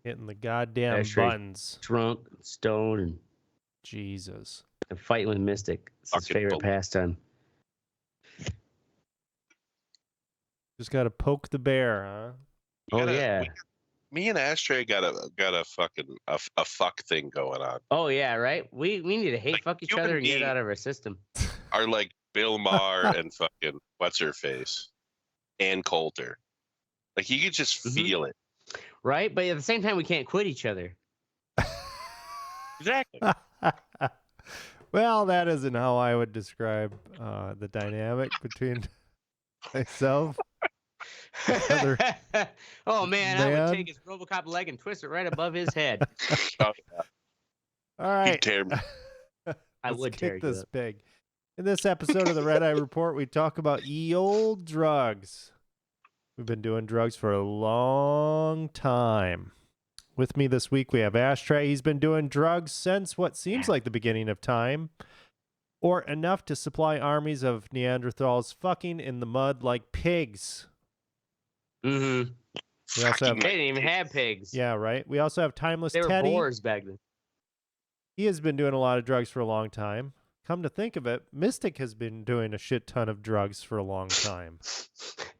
Hitting the goddamn Ashtray. buttons. Drunk, stoned, and Jesus. fighting with Mystic. It's his favorite pastime. Just got to poke the bear, huh? Oh yeah. Me and Ashtray got a fucking a fuck thing going on. Oh yeah, right. We need to hate fuck each other and get it out of our system. Are like Bill Maher and fucking what's her face, Ann Coulter. Like you could just feel it, right? But at the same time, we can't quit each other. Exactly. Well, that isn't how I would describe the dynamic between myself. Oh man, I would take his RoboCop leg and twist it right above his head. All right. I would tear this big. In this episode of the Red Eye Report, we talk about old drugs. We've been doing drugs for a long time. With me this week, we have Ashtray. He's been doing drugs since what seems like the beginning of time, or enough to supply armies of Neanderthals fucking in the mud like pigs. Mm-hmm. We also have, they didn't even have pigs. Yeah, right. We also have Timeless They were Teddy. boars back then. He has been doing a lot of drugs for a long time. Come to think of it, Mystic has been doing a shit ton of drugs for a long time.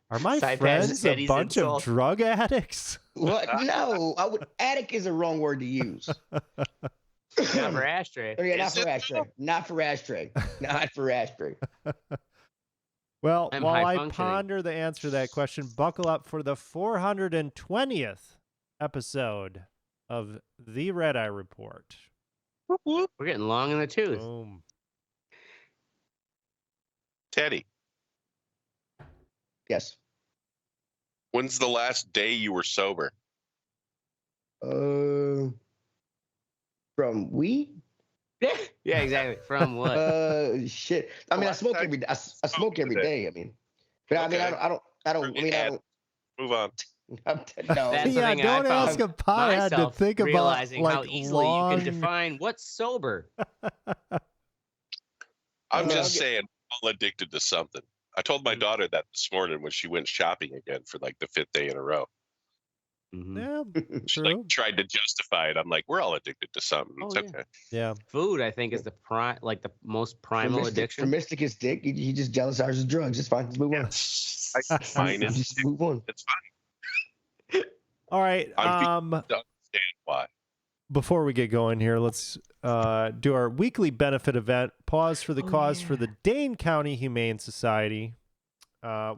Are my friends a bunch of drug addicts? What? No, addict is a wrong word to use. Not for Ashtray. Yeah, not for Ashtray. Not for Ashtray. Not for Ashtray. Well, while I ponder the answer to that question, buckle up for the 420th episode of the Red Eye Report. We're getting long in the tooth. Boom. Teddy. Yes. When's the last day you were sober? From weed? Yeah, exactly. From what? Shit. I mean, I smoke every day. I smoke every day. I mean, but okay. I don't. Move on. No. Yeah, don't ask a pothead to think about realizing like how easily you can define what's sober. I'm just saying, I'm all addicted to something. I told my daughter that this morning when she went shopping again for like the 5th day in a row. Mm-hmm. Yeah, she like tried to justify it. I'm like, we're all addicted to something. It's okay. Yeah. Food, I think, is the most primal addiction. For Mystic is dick. He just jealous hours of drugs. It's fine. Let's move on. It's fine. Just move on. It's fine. All right. Don't understand why. Before we get going here, let's do our weekly benefit event. Pause for the cause for the Dane County Humane Society.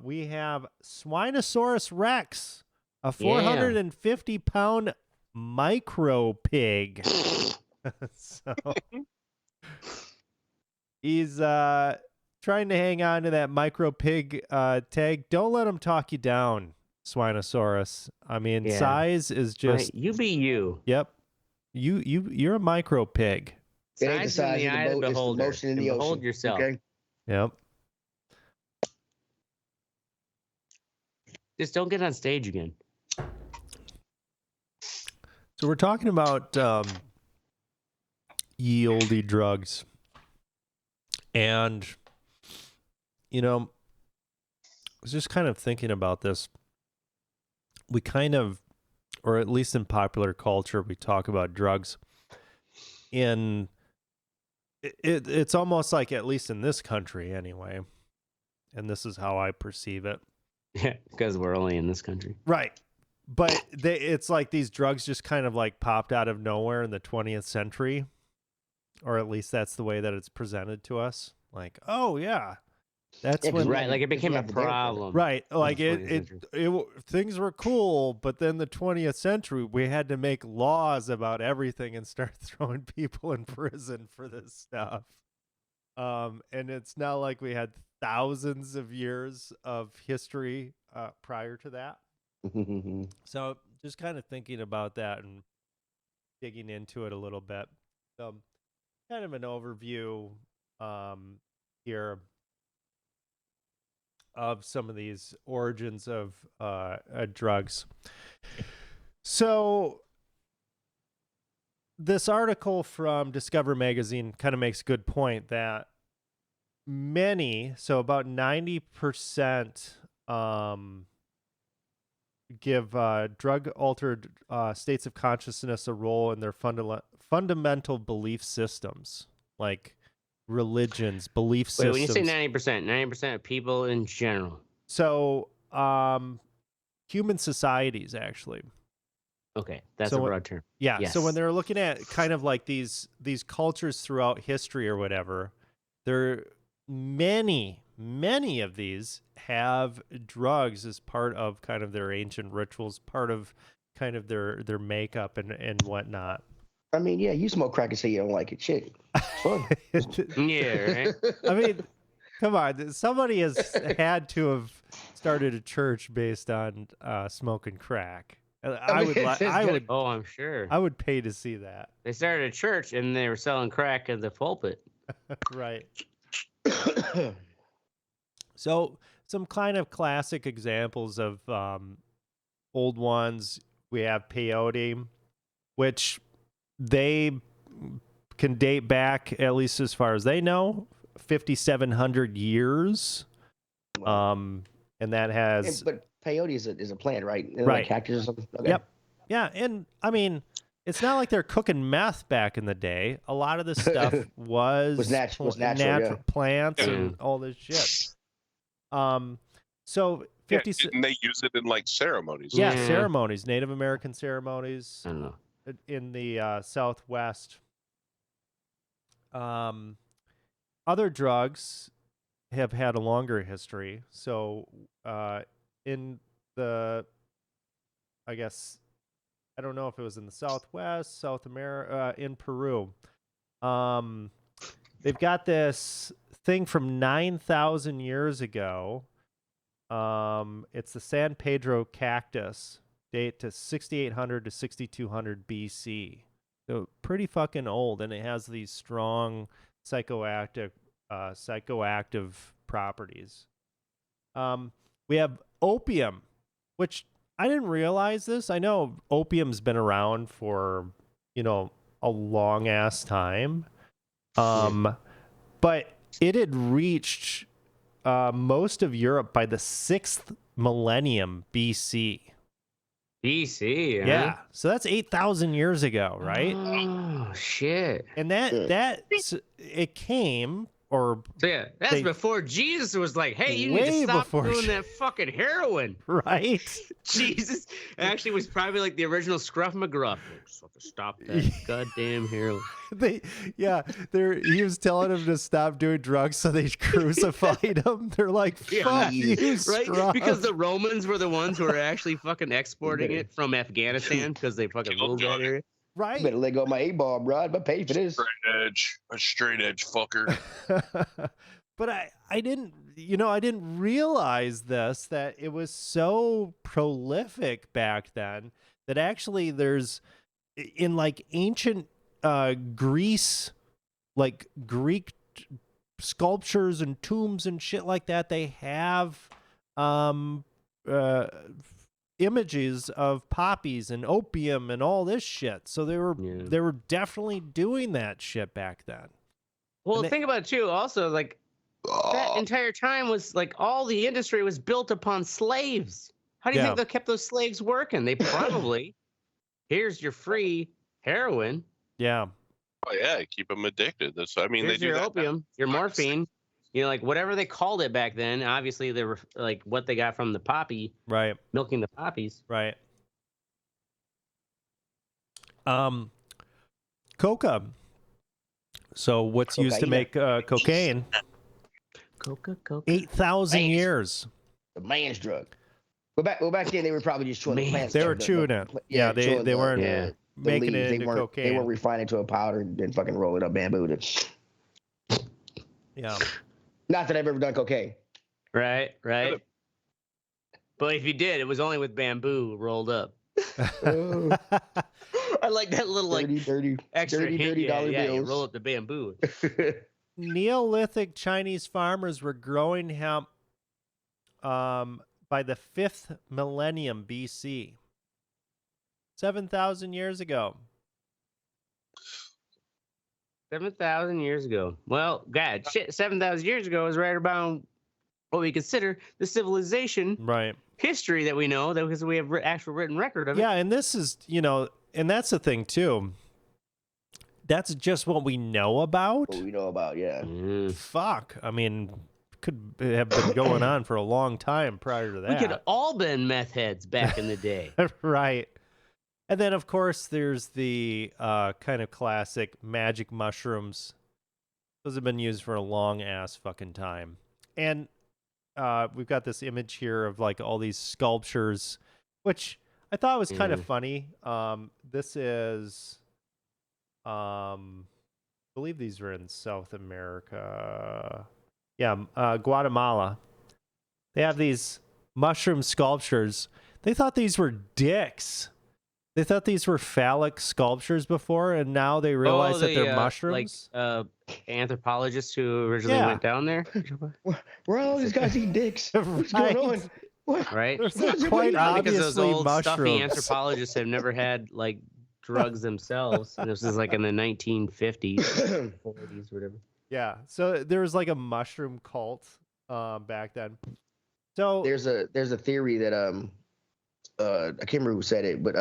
We have Swinosaurus Rex, a 450-pound micro pig. So he's trying to hang on to that micro pig tag. Don't let him talk you down, Swinosaurus. I mean, size is just you be you. Yep. You're a micro pig. It ain't the size of the boat, it's the motion in the ocean. Behold yourself. Okay? Yep. Just don't get on stage again. So we're talking about ye olde drugs. And, you know, I was just kind of thinking about this. We kind of, or at least in popular culture, we talk about drugs in, it's almost like, at least in this country anyway, and this is how I perceive it. Yeah, because we're only in this country. Right. But it's like these drugs just kind of like popped out of nowhere in the 20th century, or at least that's the way that it's presented to us. Like, oh yeah, that's when right, like it became a problem. Right, like it things were cool, but then the 20th century we had to make laws about everything and start throwing people in prison for this stuff. And it's not like we had thousands of years of history prior to that. So just kind of thinking about that and digging into it a little bit. So kind of an overview here of some of these origins of drugs. So this article from Discover Magazine kind of makes a good point that so about 90% give drug-altered states of consciousness a role in their fundamental belief systems, like religions, belief systems. Wait, when you say 90% of people in general. So, human societies, actually. Okay, that's a broad term. Yeah. Yes. So when they're looking at kind of like these cultures throughout history or whatever, there many of these have drugs as part of kind of their ancient rituals, part of kind of their makeup and whatnot. I mean, yeah, you smoke crack and say you don't like it. Shit. It's fun. Yeah, right? I mean, come on. Somebody has had to have started a church based on smoking crack. I would. Oh, I'm sure. I would pay to see that. They started a church and they were selling crack in the pulpit. Right. So some kind of classic examples of old ones. We have peyote, which they can date back, at least as far as they know, 5,700 years. And that has. But peyote is a plant, right? Right. Like cactus or something. Okay. Yep. Yeah, and I mean, it's not like they're cooking meth back in the day. A lot of this stuff was natural yeah. plants and all this shit. So 50. Didn't they use it in like ceremonies? Yeah, ceremonies, Native American ceremonies I don't know. in the Southwest. Other drugs have had a longer history. So in the, I guess, I don't know if it was in the Southwest, South America, in Peru. They've got this thing from 9,000 years ago. It's the San Pedro cactus, date to 6,800 to 6,200 BC. So pretty fucking old, and it has these strong psychoactive properties. We have opium, which I didn't realize this. I know opium's been around for, a long ass time. But it had reached most of Europe by the 6th millennium BC. BC, huh? Yeah. So that's 8,000 years ago, right? Oh, shit. And it came, or so yeah, that's before Jesus was like, hey, you need to stop doing that fucking heroin. Right. Jesus actually was probably like the original Scruff McGruff. Just have to stop that goddamn heroin. He was telling him to stop doing drugs, so they crucified him. They're like, fuck you, right? Scruff. Because the Romans were the ones who were actually fucking exporting it from Afghanistan because they fucking ruled that area. Right. You better let go of my A-ball, bro. I'm gonna pay for this. A straight edge fucker. But I didn't realize this, that it was so prolific back then that actually there's in like ancient Greece, like Greek sculptures and tombs and shit like that, they have images of poppies and opium and all this shit. So they were definitely doing that shit back then. Well, think about it too. Also, like that entire time was like all the industry was built upon slaves. How do you think they kept those slaves working? They probably here's your free heroin. Yeah. Oh yeah, keep them addicted. That's I mean here's they do your that opium, your morphine. Like whatever they called it back then, obviously they were like what they got from the poppy, right? Milking the poppies, right? Coca. So what's used to make cocaine? Coca. 8,000 years. The man's drug. Well, back then they were probably just chewing the plants. They were chewing it. Yeah, they weren't making it into cocaine. They weren't refining to a powder and then fucking roll it up, bamboo it. Yeah. Not that I've ever done cocaine. Right. But if you did, it was only with bamboo rolled up. I like that little dirty extra $30 bills. Yeah, roll up the bamboo. Neolithic Chinese farmers were growing hemp by the 5th millennium BC. 7,000 years ago. 7,000 years ago. Well, God, shit, 7,000 years ago is right about what we consider the civilization. Right. history that we know, that because we have actual written record of it. Yeah, and this is, and that's the thing too. That's just what we know about. What we know about, yeah. Fuck. I mean, could have been going on for a long time prior to that. We could have all been meth heads back in the day. Right. And then, of course, there's the kind of classic magic mushrooms. Those have been used for a long-ass fucking time. And we've got this image here of, like, all these sculptures, which I thought was kind of funny. This is, I believe these were in South America. Yeah, Guatemala. They have these mushroom sculptures. They thought these were dicks. They thought these were phallic sculptures before, and now they realize that they're mushrooms. Like anthropologists who originally went down there. Where all these guys eat dicks? What's going on? What? Right? Quite obviously because those old mushrooms. stuffy anthropologists have never had like drugs themselves. And this is like in the 1950s, 40s, whatever. Yeah. So there was like a mushroom cult back then. So there's a theory that I can't remember who said it, but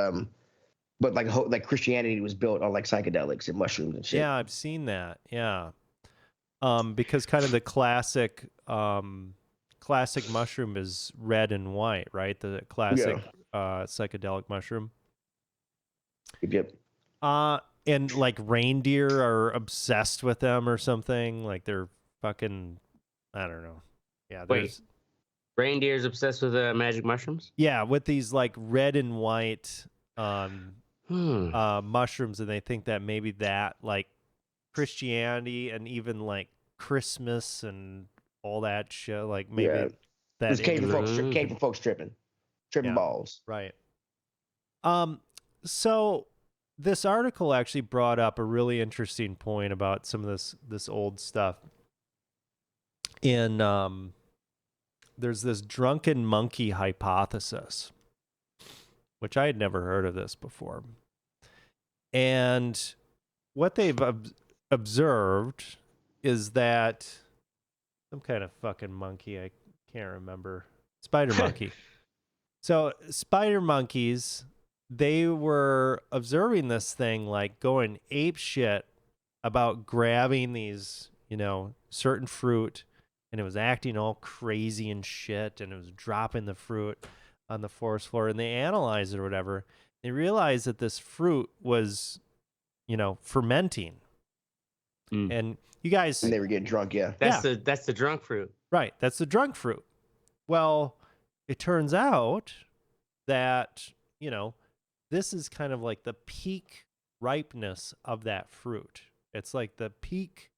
like Christianity was built on like psychedelics and mushrooms and shit. Yeah, I've seen that. Yeah. Because kind of the classic mushroom is red and white, right? The classic psychedelic mushroom. Yep. And like reindeer are obsessed with them or something. Like they're fucking, I don't know. Yeah. Wait, reindeer's obsessed with magic mushrooms? Yeah, with these like red and white mushrooms, and they think that maybe that like Christianity and even like Christmas and all that shit, like maybe that came from folks tripping balls. Right. So this article actually brought up a really interesting point about some of this old stuff. In there's this drunken monkey hypothesis, which I had never heard of this before. And what they've observed is that some kind of fucking monkey, I can't remember, spider monkey. So spider monkeys, they were observing this thing like going ape shit about grabbing these, certain fruit, and it was acting all crazy and shit, and it was dropping the fruit on the forest floor, and they analyzed it or whatever. They realized that this fruit was, fermenting. And you guys... And they were getting drunk, yeah. That's the drunk fruit. Right, that's the drunk fruit. Well, it turns out that, this is kind of like the peak ripeness of that fruit. It's like the peak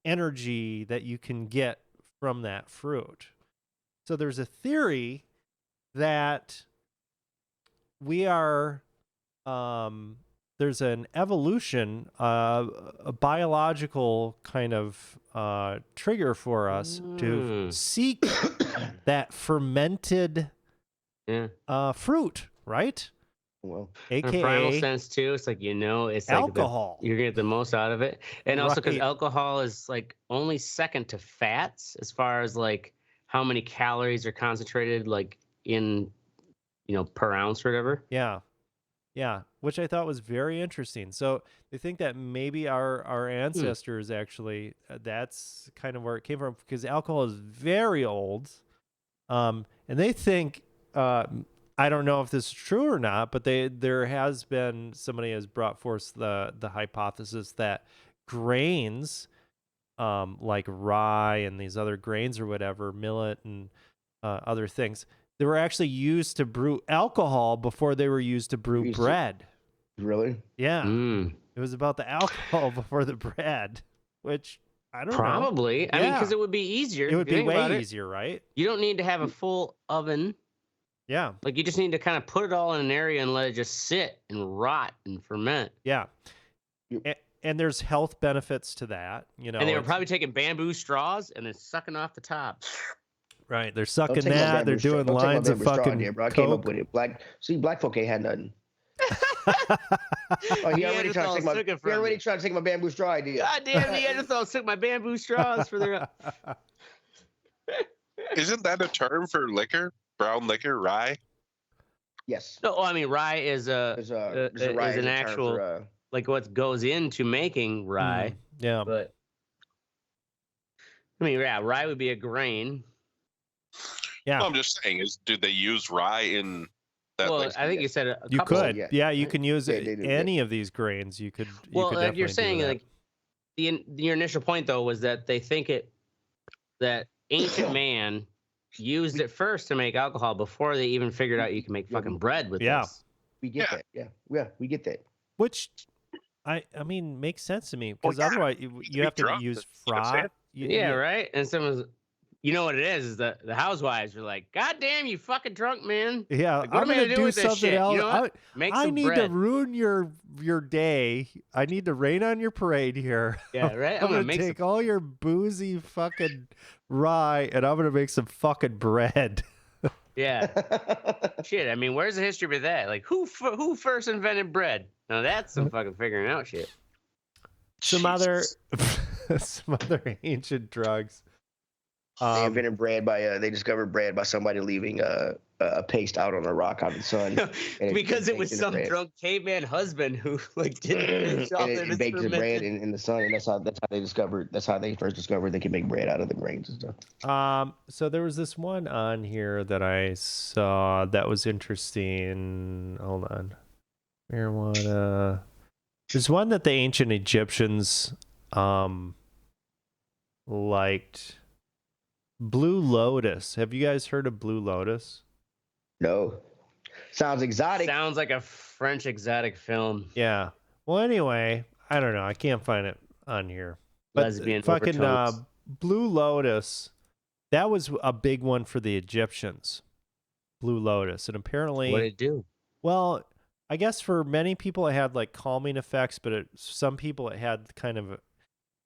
energy that you can get from that fruit. So there's a theory that we are there's an evolution, a biological kind of trigger for us to seek that fermented fruit, right? Well, in a primal sense too, it's like it's alcohol. Like you're gonna get the most out of it, and also because alcohol is like only second to fats as far as like how many calories are concentrated, like in per ounce or whatever. Yeah, which I thought was very interesting. So they think that maybe our ancestors actually that's kind of where it came from, because alcohol is very old, and they think. I don't know if this is true or not, but there has been, somebody has brought forth the hypothesis that grains, like rye and these other grains or whatever, millet and other things, they were actually used to brew alcohol before they were used to brew bread. Really? Yeah. It was about the alcohol before the bread, which I don't know. Probably. I mean, because it would be easier. It would be way easier, right? You don't need to have a full oven. Yeah. Like you just need to kind of put it all in an area and let it just sit and rot and ferment. Yeah. And there's health benefits to that, And they were probably taking bamboo straws and then sucking off the top. Right. They're sucking that. They're doing lines of fucking here, bro. I came up with it. Black folk ain't had nothing. He already trying to take my bamboo straw idea. God damn, Neanderthals took my bamboo straws for their... Isn't that a term for liquor? Brown liquor, rye? Yes. No, I mean rye is There's a rye is as an a term actual for, like what goes into making rye. Yeah. But I mean, yeah, rye would be a grain. Yeah. Well, I'm just saying, do they use rye in that? Well, Like, I think you said a You couple. could. yeah. Yeah, you can use They do, any of these grains. You could. Well, you could like you're definitely do saying, that. like your initial point though was that they think that ancient man used it first to make alcohol before they even figured out you can make fucking bread with this. we get that. Yeah, we get that. Which, I mean, makes sense to me Well, because yeah, otherwise to you be have to drunk, use that's fry. it. Yeah, right. And someone's, you know what it is the housewives are like, God damn, you fucking drunk man. Yeah, Like, what I'm am I gonna gonna do do with this something shit? else. You know what? Make I some need bread. to ruin your day. I need to rain on your parade here. Yeah, right. I'm gonna make take some. all your boozy fucking rye and I'm gonna make some fucking bread. Yeah, shit. I mean, where's the history of that? Like, who first invented bread? Now that's some fucking figuring out shit. Some other Jesus. some other ancient drugs. They invented bread by they discovered bread by somebody leaving a paste out on a rock out in the sun. and Because it was baked into some bread. drunk caveman husband who like didn't finish off And that it baked the bread fermented. in the sun, and that's how they discovered. That's how they first discovered they could make bread out of the grains and stuff. So there was this one on here that I saw that was interesting. Hold on. Marijuana. There's one that the ancient Egyptians liked. Blue lotus. Have you guys heard of blue lotus? No, sounds exotic. Sounds like a French exotic film. Yeah. Well, anyway, I don't know. I can't find it on here. But Lesbian fucking overtones. blue lotus. That was a big one for the Egyptians. Blue lotus, and apparently, What did it do? well, I guess for many people it had like calming effects, but some people it had kind of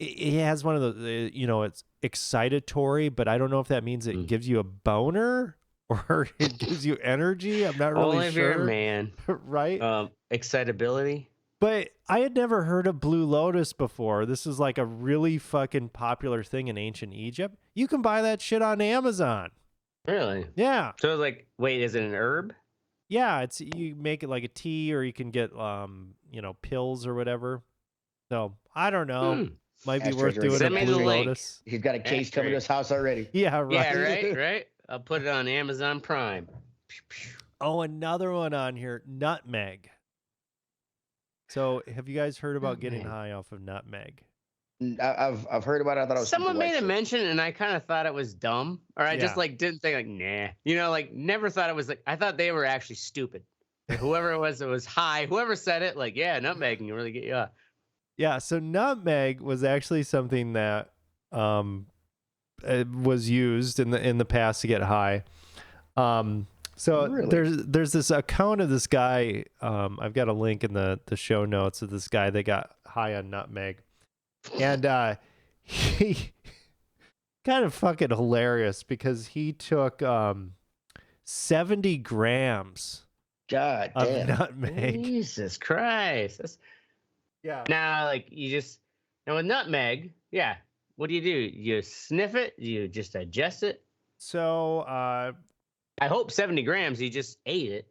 it has one of the it's excitatory, but I don't know if that means it gives you a boner or it gives you energy. I'm not really Only if you're a sure. man. Right? Excitability. But I had never heard of blue lotus before. This is like a really fucking popular thing in ancient Egypt. You can buy that shit on Amazon. Really? Yeah. So it's like, wait, is it an herb? Yeah, you make it like a tea or you can get pills or whatever. So, I don't know. Might be worth doing Send a me the blue link. lotus. He's got a case coming to his house already. Yeah, right. Yeah, right. I'll put it on Amazon Prime. Oh, another one on here, nutmeg. So, have you guys heard about getting high off of nutmeg? I've heard about it. I thought it was Someone made a shit. mention, and I kind of thought it was dumb, or I just Yeah. didn't think nah. Never thought it was like. I thought they were actually stupid. Whoever it was high. Whoever said it, nutmeg can really get you up. Yeah, so nutmeg was actually something that was used in the past to get high. So Really? there's this account of this guy. I've got a link in the show notes of this guy that got high on nutmeg, and he kind of fucking hilarious because he took 70 grams God of damn. nutmeg. Jesus Christ! Yeah. Now, now with nutmeg, yeah. What do? You sniff it? You just digest it? So I hope 70 grams. You just ate it.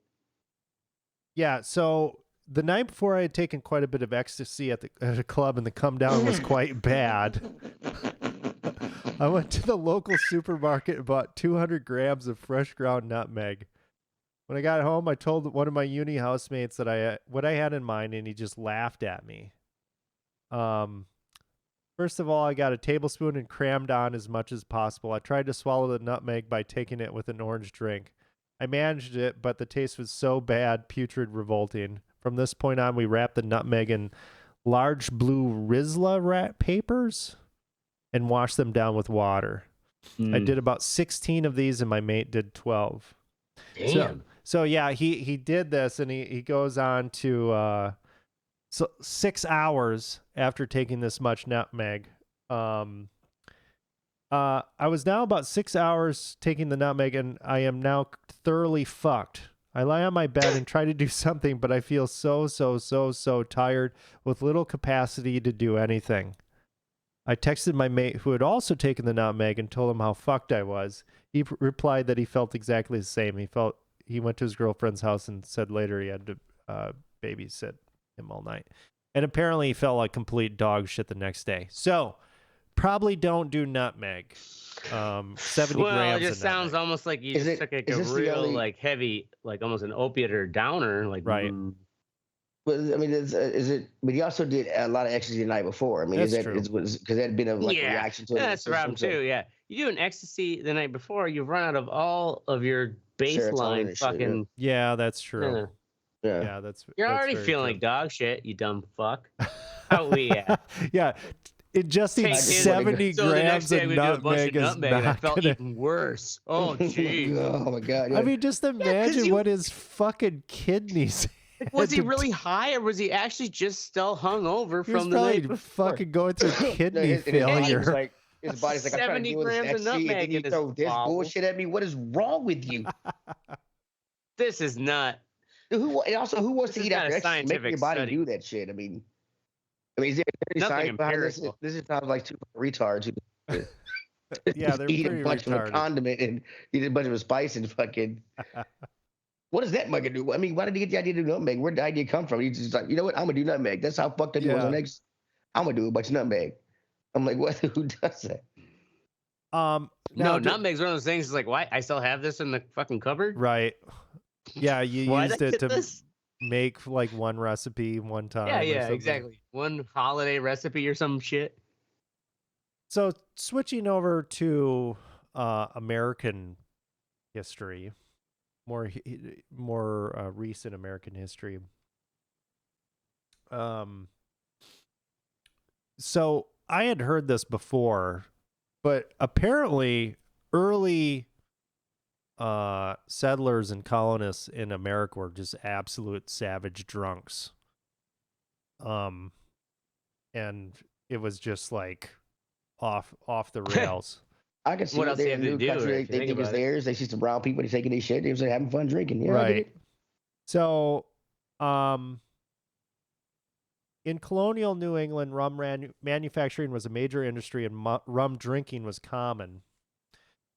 yeah, so the night before I had taken quite a bit of ecstasy at a club and the come down was quite bad. I went to the local supermarket and bought 200 grams of fresh ground nutmeg. When I got home, I told one of my uni housemates that what I had in mind, and he just laughed at me. First of all, I got a tablespoon and crammed on as much as possible. I tried to swallow the nutmeg by taking it with an orange drink. I managed it, but the taste was so bad, putrid, revolting. From this point on, we wrapped the nutmeg in large blue Rizla wrap papers and washed them down with water. I did about 16 of these, and my mate did 12. Damn. So yeah, he did this, and he goes on to 6 hours after taking this much nutmeg. I was now about 6 hours taking the nutmeg, and I am now thoroughly fucked. I lie on my bed and try to do something, but I feel so tired with little capacity to do anything. I texted my mate who had also taken the nutmeg and told him how fucked I was. He replied that he felt exactly the same. He went to his girlfriend's house and said later he had to babysit him all night. And apparently he felt like complete dog shit the next day. So probably don't do nutmeg. 70 well, grams. It just sounds almost like you just took like a real like heavy, like almost an opiate or downer. Like right. But I mean, is it? But he also did a lot of ecstasy the night before. I mean, that's is that true. because that had been a reaction to it? That's the problem too. Yeah, you do an ecstasy the night before, you've run out of all of your baseline fucking. Yeah, that's true. Yeah, You're already feeling like dog shit, you dumb fuck. How we at? Yeah. It just eats 70 grams of nutmeg is not I felt even worse. Oh, jeez. Oh, my God. Yeah. I mean, just imagine what his fucking kidneys... Was he really high, or was he actually just still hung over from the night before? Fucking going through kidney failure. His body's like, 70 grams of nutmeg and you throw this bullshit at me? What is wrong with you? This is not... Who wants to eat after ecstasy? Make your body study. do that shit. I mean, is there any science behind this? This is sounds like two retards who yeah, they're eat pretty a bunch retarded. of a condiment and eat a bunch of a spice and fucking. What does that mugger do? I mean, why did he get the idea to do nutmeg? Where did the idea come from? He's just like, you know what? I'm gonna do nutmeg. That's how fucked up he was on eggs. I'm gonna do a bunch of nutmeg. I'm like, what? Who does that? No, nutmeg's one of those things. It's like, why? I still have this in the fucking cupboard. Right. Yeah, you used it to make like one recipe one time. Yeah, exactly. One holiday recipe or some shit. So switching over to American history, more recent American history. So I had heard this before, but apparently early settlers and colonists in America were just absolute savage drunks. And it was just like off the rails. I can see what else they they're have in a to new do. country. They think it's theirs. They see some brown people. They taking their shit. They was like having fun drinking. Yeah, right. So, in colonial New England, rum manufacturing was a major industry, and rum drinking was common.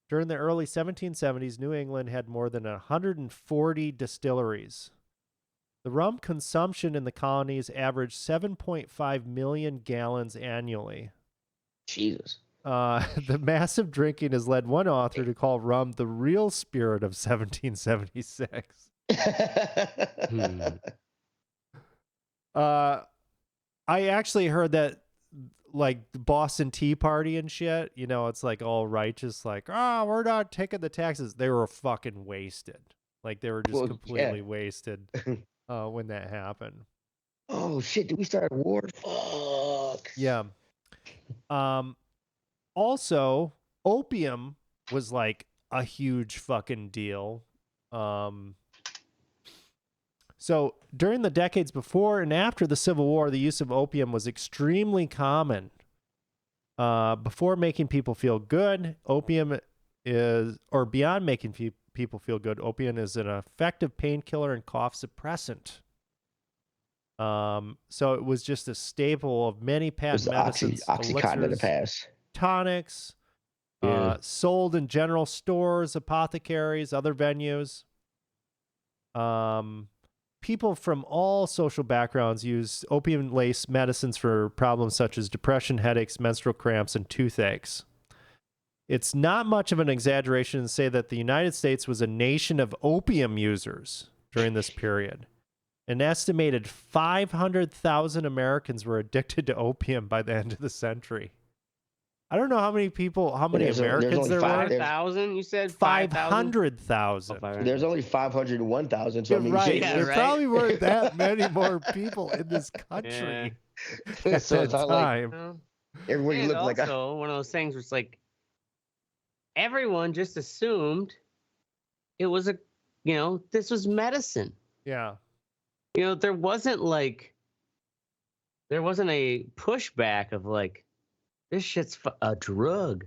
During the early 1770s, New England had more than 140 distilleries. The rum consumption in the colonies averaged 7.5 million gallons annually. Jesus. The massive drinking has led one author to call rum the real spirit of 1776. I actually heard that, like the Boston Tea Party and shit, you know, it's like all righteous, like, we're not taking the taxes. They were fucking wasted. Like they were just completely wasted when that happened. Oh shit, did we start a war? Fuck. Yeah. Also, opium was like a huge fucking deal. So during the decades before and after the Civil War, the use of opium was extremely common. Before making people feel good, opium is, or beyond making people feel good, opium is an effective painkiller and cough suppressant. So it was just a staple of many patent medicines, Oxycontin in the past. Tonics, sold in general stores, apothecaries, other venues. People from all social backgrounds use opium-laced medicines for problems such as depression, headaches, menstrual cramps, and toothaches. It's not much of an exaggeration to say that the United States was a nation of opium users during this period. An estimated 500,000 Americans were addicted to opium by the end of the century. I don't know how many Americans there were. 5,000, you said? 500,000. There's only 501,000. So I mean, right. Yeah, there right. probably weren't that many more people in this country at So that it's not time. everybody and looked like also one of those things where it's like everyone just assumed it was this was medicine. Yeah. There wasn't a pushback of like, this shit's a drug.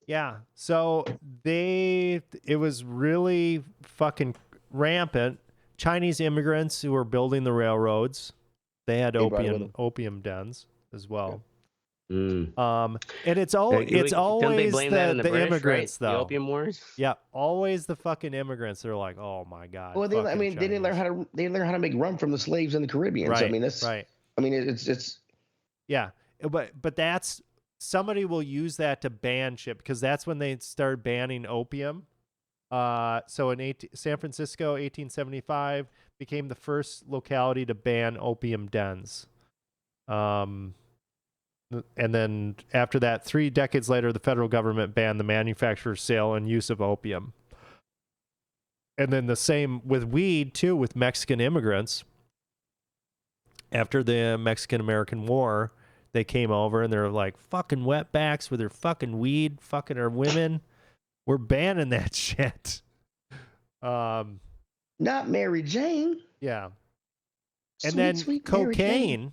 Yeah. So it was really fucking rampant. Chinese immigrants who were building the railroads, they had opium dens as well. Mm. And it's always don't they blame that on the British, immigrants right? though. The Opium Wars. Yeah, always the fucking immigrants. They're like, oh my god. Well, they didn't learn how to make rum from the slaves in the Caribbean. Right, So I mean, that's right. I mean, it's Yeah, but that's somebody will use that to ban shit because that's when they started banning opium. So in San Francisco, 1875 became the first locality to ban opium dens. And then after that, 3 decades later, the federal government banned the manufacture, sale, and use of opium. And then the same with weed, too, with Mexican immigrants. After the Mexican-American War, they came over and they're like, fucking wetbacks with their fucking weed, fucking our women. We're banning that shit. not Mary Jane. Yeah. And Sweet, then sweet Mary Jane. cocaine.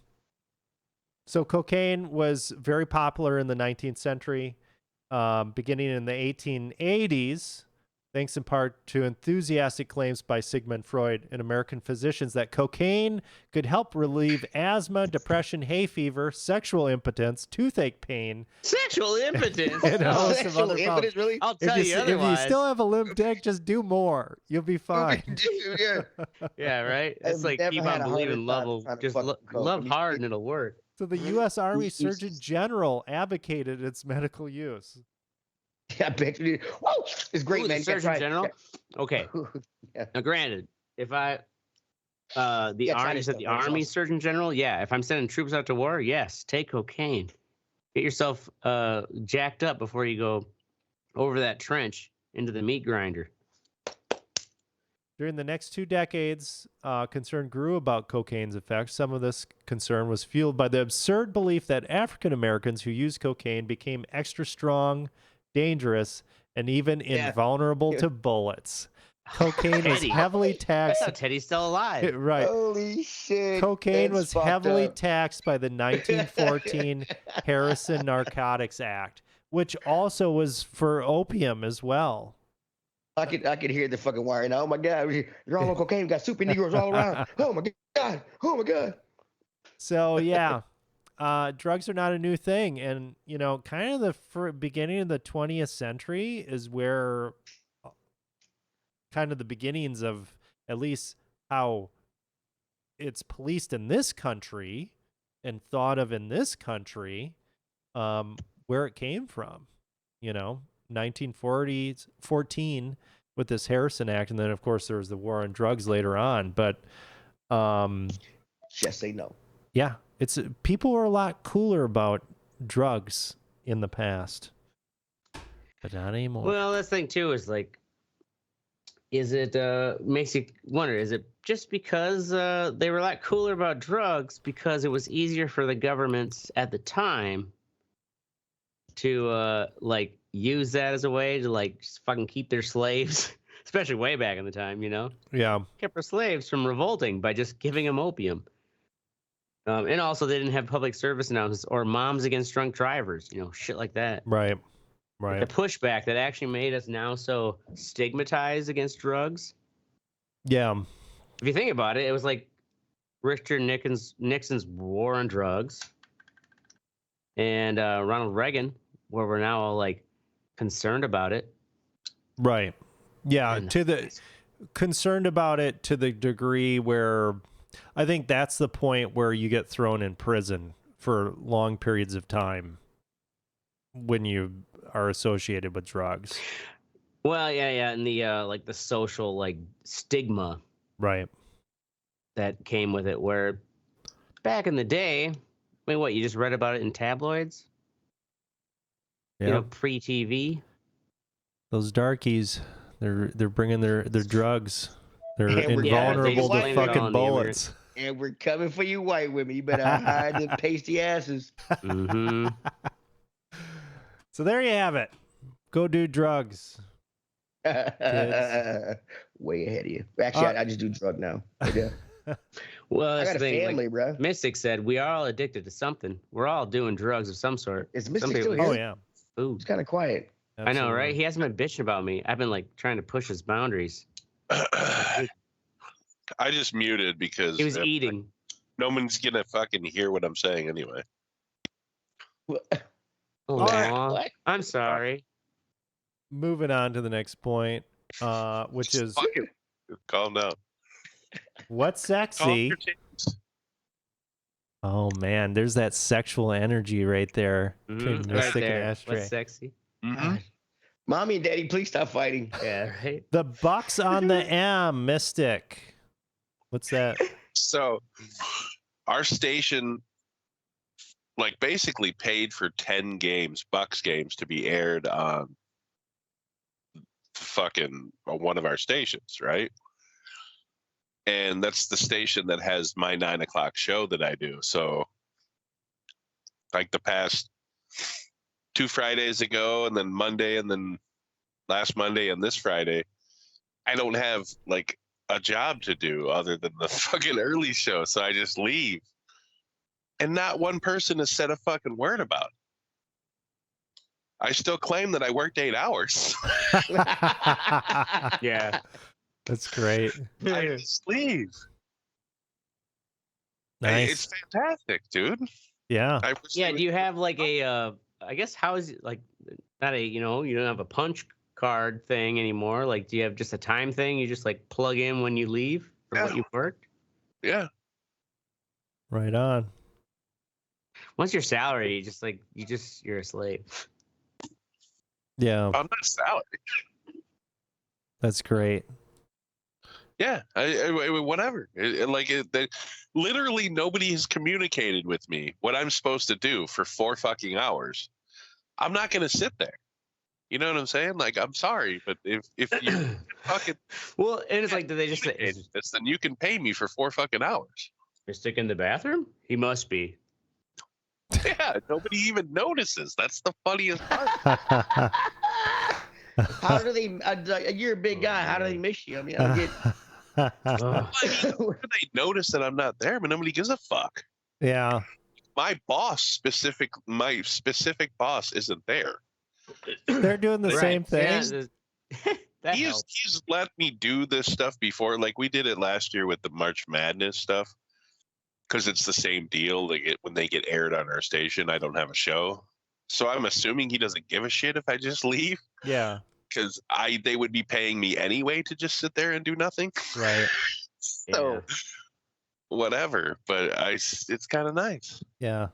So cocaine was very popular in the 19th century, beginning in the 1880s, thanks in part to enthusiastic claims by Sigmund Freud and American physicians that cocaine could help relieve asthma, depression, hay fever, sexual impotence, toothache pain. Sexual impotence? And a host of Sexual other problems. impotence, really? I'll tell you If otherwise. you still have a limp dick, just do more. You'll be fine. Dude, yeah. Yeah, right? I've It's like never keep had on a believing harder love time will trying to just fucking cope. love hard and it'll work. So the U.S. Army You- Surgeon General advocated its medical use. Yeah, I bet you did. Whoa, it's great, Ooh, man. the Surgeon General? Okay. Yeah. Now, granted, if I the Yeah, Army Chinese said stuff, the that's Army awesome. Surgeon General, yeah. If I'm sending troops out to war, yes, take cocaine. Get yourself jacked up before you go over that trench into the meat grinder. During the next 2 decades, concern grew about cocaine's effects. Some of this concern was fueled by the absurd belief that African Americans who used cocaine became extra strong, dangerous, and even invulnerable to bullets. Cocaine was Teddy. heavily That's taxed. how Teddy's still alive. Right. Holy shit. Cocaine that's was fucked heavily up. taxed by the 1914 Harrison Narcotics Act, which also was for opium as well. I could hear the fucking wire now. Oh my god, you're all on cocaine. We got super Negroes all around. Oh my god. Oh my god. So yeah, drugs are not a new thing, and kind of the beginning of the 20th century is where kind of the beginnings of at least how it's policed in this country and thought of in this country, where it came from. 1914 with this Harrison Act, and then of course there was the war on drugs later on. But Just say no. yeah, it's people were a lot cooler about drugs in the past, but not anymore. Well, this thing too is like, is it makes you wonder, is it just because they were a lot cooler about drugs because it was easier for the governments at the time to like use that as a way to like just fucking keep their slaves, especially way back in the time, Yeah, kept their slaves from revolting by just giving them opium. And also they didn't have public service announcements or moms against drunk drivers, shit like that. right. The pushback that actually made us now so stigmatized against drugs. Yeah, If you think about it, it was like Richard Nixon's war on drugs and Ronald Reagan, where we're now all like concerned about it. right. Yeah, And- concerned about it to the degree where I think that's the point where you get thrown in prison for long periods of time when you are associated with drugs. Well, yeah, and the like the social like stigma Right. that came with it, where back in the day, I mean, what, you just read about it in tabloids? Yeah. Pre-TV. Those darkies, they're bringing their drugs. They're And we're- invulnerable Yeah, to they blame it fucking on the bullets. And we're coming for you, white women. You better hide them pasty asses. Mm-hmm. So there you have it. Go do drugs. Way ahead of you. Actually, I just do drug now. Yeah. Well, I that's got a the thing. family, Like, bro. Mystic said, we are all addicted to something. We're all doing drugs of some sort. Is Some Mystic still people- here? Oh yeah. Ooh. It's kind of quiet. I know, right? Absolutely. He hasn't been bitching about me. I've been like trying to push his boundaries. I just muted because He was eating. no one's gonna fucking hear what I'm saying anyway. Oh, right. What? I'm sorry. Moving on to the next point, which is Fucking calm down. what's Calm sexy? your titties. Oh man, there's that sexual energy right there between Right Mystic and there. Ashtray. What's sexy? God. Mommy and Daddy, please stop fighting. Yeah, right. The Bucks on the M, Mystic. What's that? So, our station, like, basically paid for 10 games, Bucks games, to be aired on fucking one of our stations, right? And that's the station that has my 9 o'clock show that I do. So, like, the past 2 Fridays ago, and then Monday, and then last Monday, and this Friday, I don't have, like, a job to do other than the fucking early show. So I just leave. And not one person has said a fucking word about it. I still claim that I worked 8 hours. Yeah. That's great. I just leave. Nice. It's fantastic, dude. Yeah. Yeah. Do you have like a? I guess how is it like? Not a. You know, you don't have a punch card thing anymore. Like, do you have just a time thing? You just like plug in when you leave for what you worked. Yeah. Right on. Once your salary, you're a slave. Yeah, I'm not salary. that's great. Yeah. Whatever. Literally nobody has communicated with me what I'm supposed to do for 4 fucking hours. I'm not going to sit there. You know what I'm saying? Like, I'm sorry, but if you fucking Well, and it's like, do they just say, this, then you can pay me for 4 fucking hours. Mystic in the bathroom? He must be. Yeah, nobody even notices. That's the funniest part. How do they? You're a big guy. How do they miss you? I mean, I don't get. They notice that I'm not there, but nobody gives a fuck. Yeah. My specific boss isn't there. They're doing the same thing. Yeah, He's let me do this stuff before. Like, we did it last year with the March Madness stuff. Because it's the same deal. When they get aired on our station, I don't have a show. So I'm assuming he doesn't give a shit if I just leave. Yeah. Because they would be paying me anyway to just sit there and do nothing. Right. So whatever. But it's kind of nice. Yeah.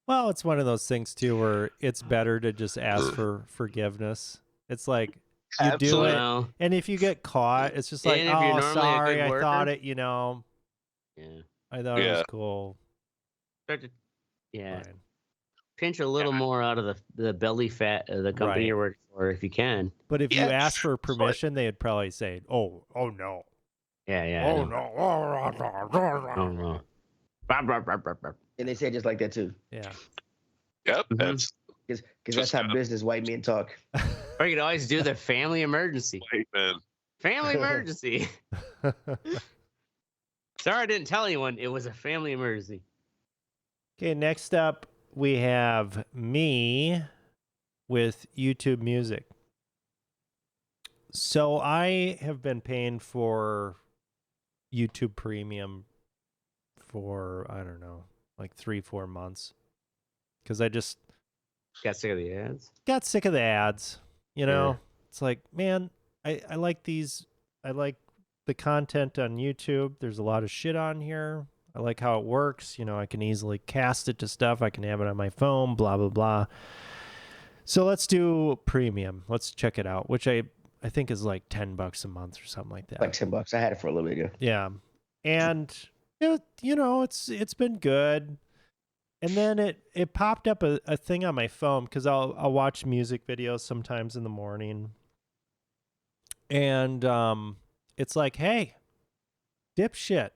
Well, it's one of those things too where it's better to just ask for forgiveness. It's like you Absolutely. do it, and if you get caught, it's just like, And if you're oh, normally a sorry, good I worker- thought it. You know, Yeah. I thought it Yeah. was cool. Yeah. Fine. Pinch a little more out of the belly fat of the company Right. you're working for if you can. But if you Yeah, ask for it's like- permission, they'd probably say, "Oh no, Yeah, yeah. I oh know. no." Oh, no. Bah, bah, bah, bah, bah. And they say it just like that too, Yeah. Yep. Mhm. That's because that's how business white men talk. Or you could always do the family emergency. white man. Family emergency. Sorry I didn't tell anyone it was a family emergency. Okay, next up we have me with YouTube Music. So I have been paying for YouTube Premium for, I don't know, like 3-4 months. Because I just Got sick of the ads. got sick of the ads. You know, Yeah. it's like, man, I like these. I like the content on YouTube. There's a lot of shit on here. I like how it works. You know, I can easily cast it to stuff. I can have it on my phone, blah, blah, blah. So let's do premium. Let's check it out, which I think is like $10 a month or something like that. Like $10. I had it for a little bit ago. Yeah. And you know, it's been good. And then it popped up a thing on my phone because I'll watch music videos sometimes in the morning. And it's like, hey, dipshit,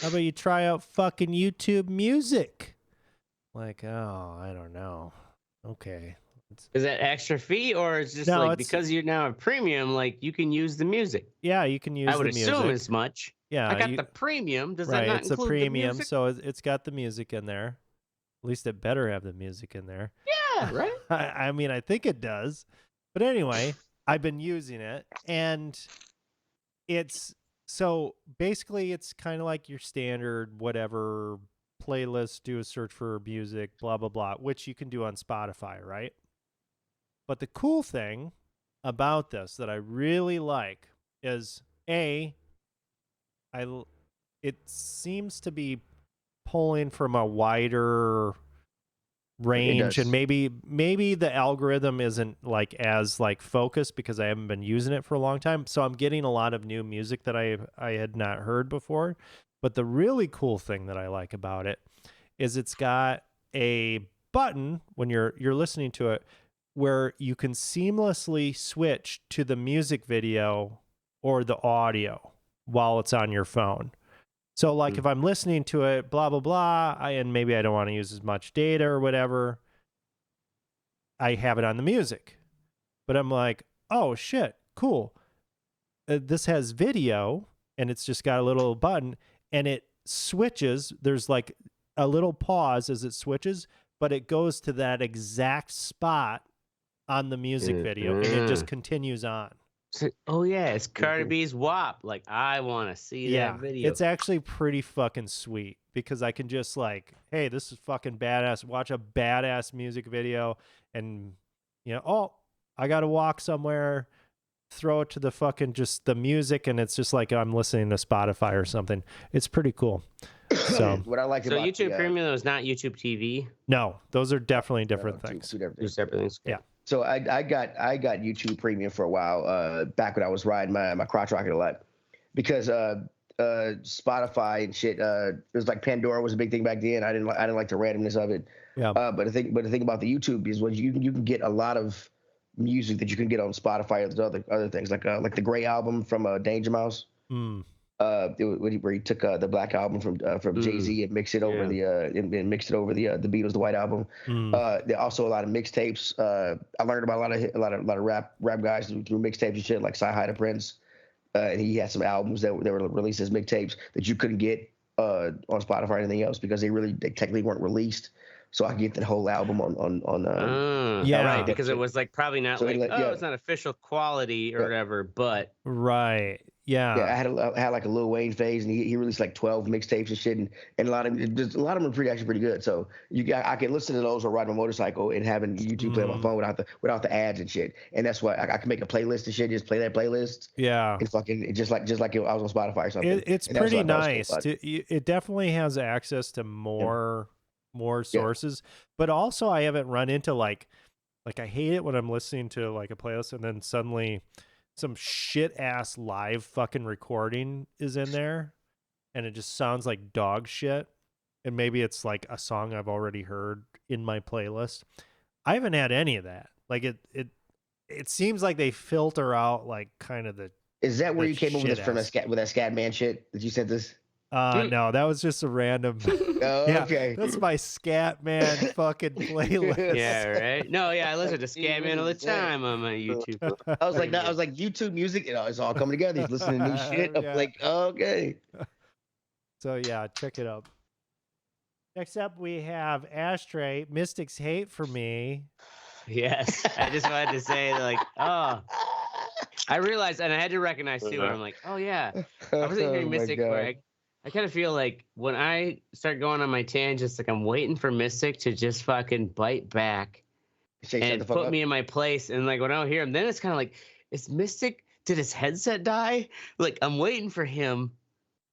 how about you try out fucking YouTube Music? Like, oh, I don't know. Okay. Is that extra fee or is just No, like it's- because you're now a premium, like you can use the music? Yeah, you can use I would the music. assume as much. Yeah, I got you- the premium. Does right, that not it's a include premium, the music? so it's got the music in there. At least it better have the music in there. Yeah, right. I mean, I think it does. But anyway, I've been using it, and it's so basically it's kind of like your standard whatever playlist, do a search for music, blah, blah, blah, which you can do on Spotify, right? But the cool thing about this that I really like is, it seems to be pulling from a wider range, and maybe the algorithm isn't like as like focused because I haven't been using it for a long time, so I'm getting a lot of new music that I had not heard before. But the really cool thing that I like about it is it's got a button when you're listening to it where you can seamlessly switch to the music video or the audio while it's on your phone. So, like, if I'm listening to it, blah, blah, blah, and maybe I don't want to use as much data or whatever, I have it on the music. But I'm like, oh, shit, cool. This has video, and it's just got a little button, and it switches. There's, like, a little pause as it switches, but it goes to that exact spot on the music video, and it just continues on. Oh yeah, it's Cardi B's WAP. Like, I want to see that video. It's actually pretty fucking sweet because I can just like, hey, this is fucking badass. Watch a badass music video, and oh, I got to walk somewhere. Throw it to the fucking just the music, and it's just like I'm listening to Spotify or something. It's pretty cool. So what I like about YouTube Premium is not YouTube TV. No, those are definitely different things. Two separate things. Yeah. So I got YouTube Premium for a while, back when I was riding my crotch rocket a lot, because Spotify and shit, it was like Pandora was a big thing back then. I didn't like the randomness of it. Yeah. But the thing about the YouTube is you can get a lot of music that you can get on Spotify or other things like the Gray album from Danger Mouse. Where he took the Black album from Jay-Z and mixed it over the Beatles, the White album. There are also a lot of mixtapes. I learned about a lot of rap guys through mixtapes and shit, like Sci-Hi the Prince, and he had some albums that were released as mixtapes that you couldn't get on Spotify or anything else because they technically weren't released. So I get that whole album on right, because it was like probably not it's not official quality or whatever, but right. Yeah, I had like a Lil Wayne phase, and he released like 12 mixtapes and shit, and a lot of them are actually pretty good. So I can listen to those or ride my motorcycle and having YouTube play on my phone without the ads and shit. And that's why I can make a playlist and shit, just play that playlist. Yeah, and fucking just like I was on Spotify or something. It's pretty nice. It definitely has access to more sources, but also I haven't run into like I hate it when I'm listening to like a playlist and then suddenly some shit ass live fucking recording is in there and it just sounds like dog shit, and maybe it's like a song I've already heard in my playlist. I haven't had any of that. Like it seems like they filter out like kind of the. Is that where you came up with this from with that scat man shit that you sent this? No, that was just a random. Okay, that's my scat man fucking playlist. Yeah, right. No, I listen to scat man all the time on my YouTube. I was like YouTube music. It's all coming together. He's listening to new shit. I'm like, okay. So yeah, check it out. Next up, we have Ashtray. Mystics Hate for Me. Yes, I just wanted to say like, I realized, and I had to recognize too. And I'm like, oh yeah, I wasn't hearing Mystic where I kind of feel like when I start going on my tangents, like I'm waiting for Mystic to just fucking bite back and put me in my place. And like when I don't hear him, then it's kind of like, is Mystic, did his headset die? Like I'm waiting for him,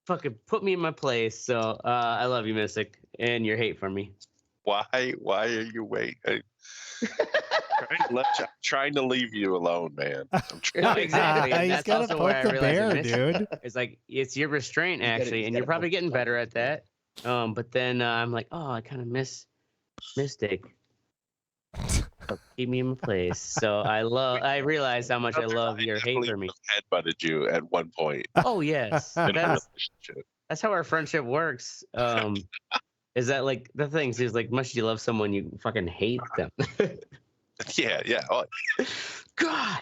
fucking put me in my place. So I love you, Mystic, and your hate for me. Why are you waiting? Trying to leave you alone, man. No, exactly. He's got to poke the bear, dude. It's like it's your restraint actually, and you're probably getting better at that. But then I'm like, oh, I kind of miss Mystic. Keep me in my place. So I realize how much I love your hate for me. Headbutted you at one point. Oh yes, that's how our friendship works. Is that like the things is like much you love someone, you fucking hate them. Yeah. Oh. God.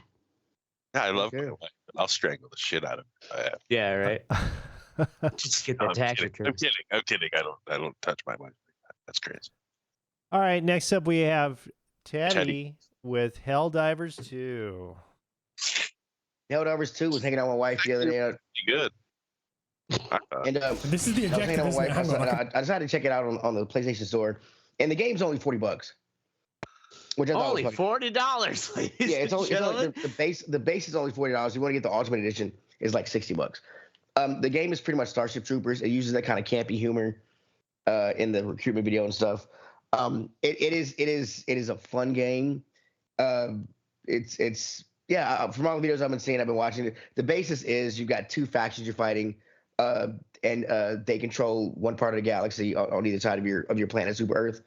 I love my wife, but I'll strangle the shit out of her. Yeah, right. Just get that tax return. I'm kidding. I don't touch my wife. That's crazy. All right, next up we have Teddy with Helldivers 2. Helldivers 2 was hanging out with my wife the other day. Good. And This is the I was hanging objective. out with my Isn't it? wife. Hang on. I decided to check it out on the PlayStation Store, and the game's only $40, which I thought Only was fucking, $40, ladies yeah. It's only gentlemen. the base is only $40. If you want to get the Ultimate Edition, is like $60. The game is pretty much Starship Troopers. It uses that kind of campy humor in the recruitment video and stuff. It is a fun game. It's from all the videos I've been seeing, I've been watching it. The basis is you've got two factions you're fighting, and they control one part of the galaxy on either side of your planet, Super Earth.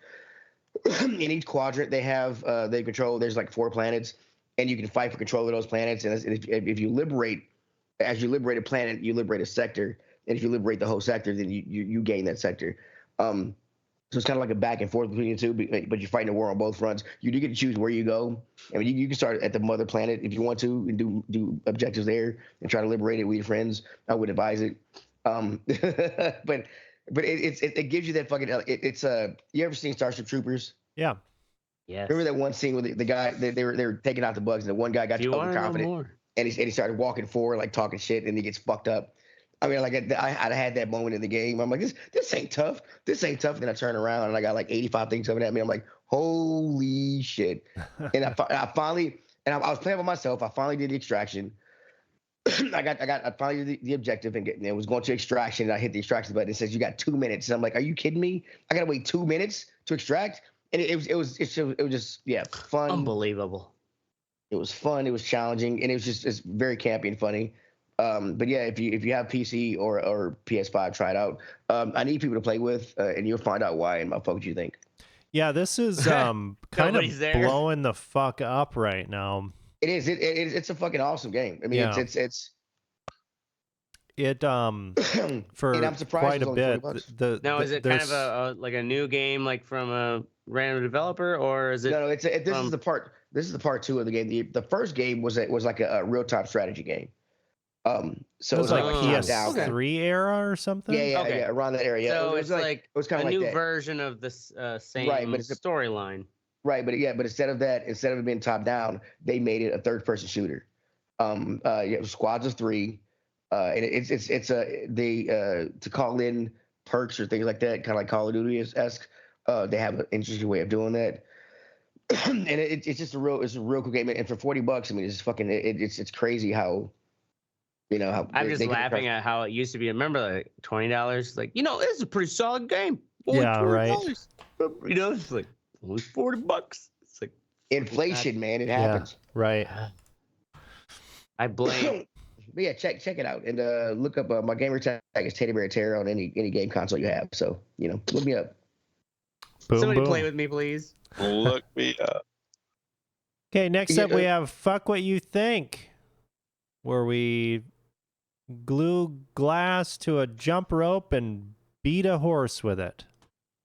In each quadrant they control. There's like 4 planets, and you can fight for control of those planets. And if you liberate, as you liberate a planet, you liberate a sector. And if you liberate the whole sector, then you gain that sector. So it's kind of like a back and forth between the two, but you're fighting a war on both fronts. You do get to choose where you go. I mean, you can start at the mother planet if you want to and do objectives there and try to liberate it with your friends. I would advise it. But it gives you that fucking. You ever seen Starship Troopers? Yeah. Yes. Remember that one scene where the guy they were taking out the bugs and the one guy got overconfident and he started walking forward like talking shit and he gets fucked up. I mean, like I had that moment in the game. I'm like, this ain't tough. This ain't tough. Then I turn around and I got like 85 things coming at me. I'm like, holy shit. And I finally, and I was playing with myself. I finally did the extraction. I finally did the objective and it was going to extraction. And I hit the extraction button. It says you got 2 minutes. And I'm like, are you kidding me? I got to wait 2 minutes to extract. And it was just fun. Unbelievable. It was fun. It was challenging, and it's very campy and funny. But yeah, if you have PC or PS5, try it out. I need people to play with, and you'll find out why. And my fuck, what you think? Yeah, this is kind of blowing the fuck up right now. It is. It's a fucking awesome game. I mean, Yeah. it's for and I'm surprised quite a bit. Now, is it kind of a new game, like from a random developer, or is it? No. This is the part. This is the part 2 of the game. The first game was like a real-time strategy game. So it was like PS3 era or something. Yeah, around that area. So it was kind of a like new that. version of this same storyline. Right, but instead of it being top down, they made it a third-person shooter. It was squads of 3, and it's to call in perks or things like that, kind of like Call of Duty esque. They have an interesting way of doing that. And it's just a real cool game. And for $40, I mean, it's fucking, it's crazy how, how I'm just laughing at how it used to be. Remember, like $20, like, it's a pretty solid game. Only yeah, $20. right. It's like only $40. It's like inflation, man. It happens. Yeah, right. I blame. But yeah, check it out and look up my gamer tag is Teddy Bear Terror on any game console you have. So look me up. Boom, Somebody boom. play with me, please. Look me up. Okay, next up we have Fuck What You Think, where we glue glass to a jump rope and beat a horse with it.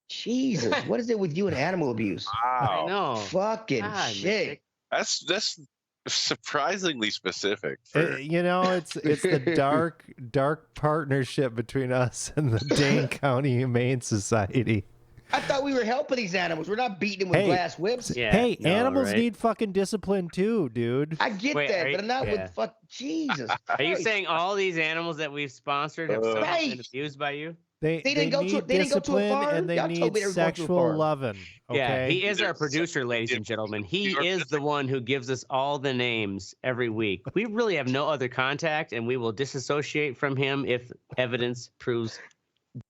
Jesus, what is it with you and animal abuse? Wow. I know. Fucking shit. That's surprisingly specific. It's the dark partnership between us and the Dane County Humane Society. I thought we were helping these animals. We're not beating them with glass whips. Yeah, hey, animals need fucking discipline too, dude. I get that, but I'm not with Jesus. Are you saying all these animals that we've sponsored have somehow been abused by you? They need discipline and they need sexual loving. Okay? Yeah, he is our producer, ladies and gentlemen. He is the one who gives us all the names every week. We really have no other contact, and we will disassociate from him if evidence proves.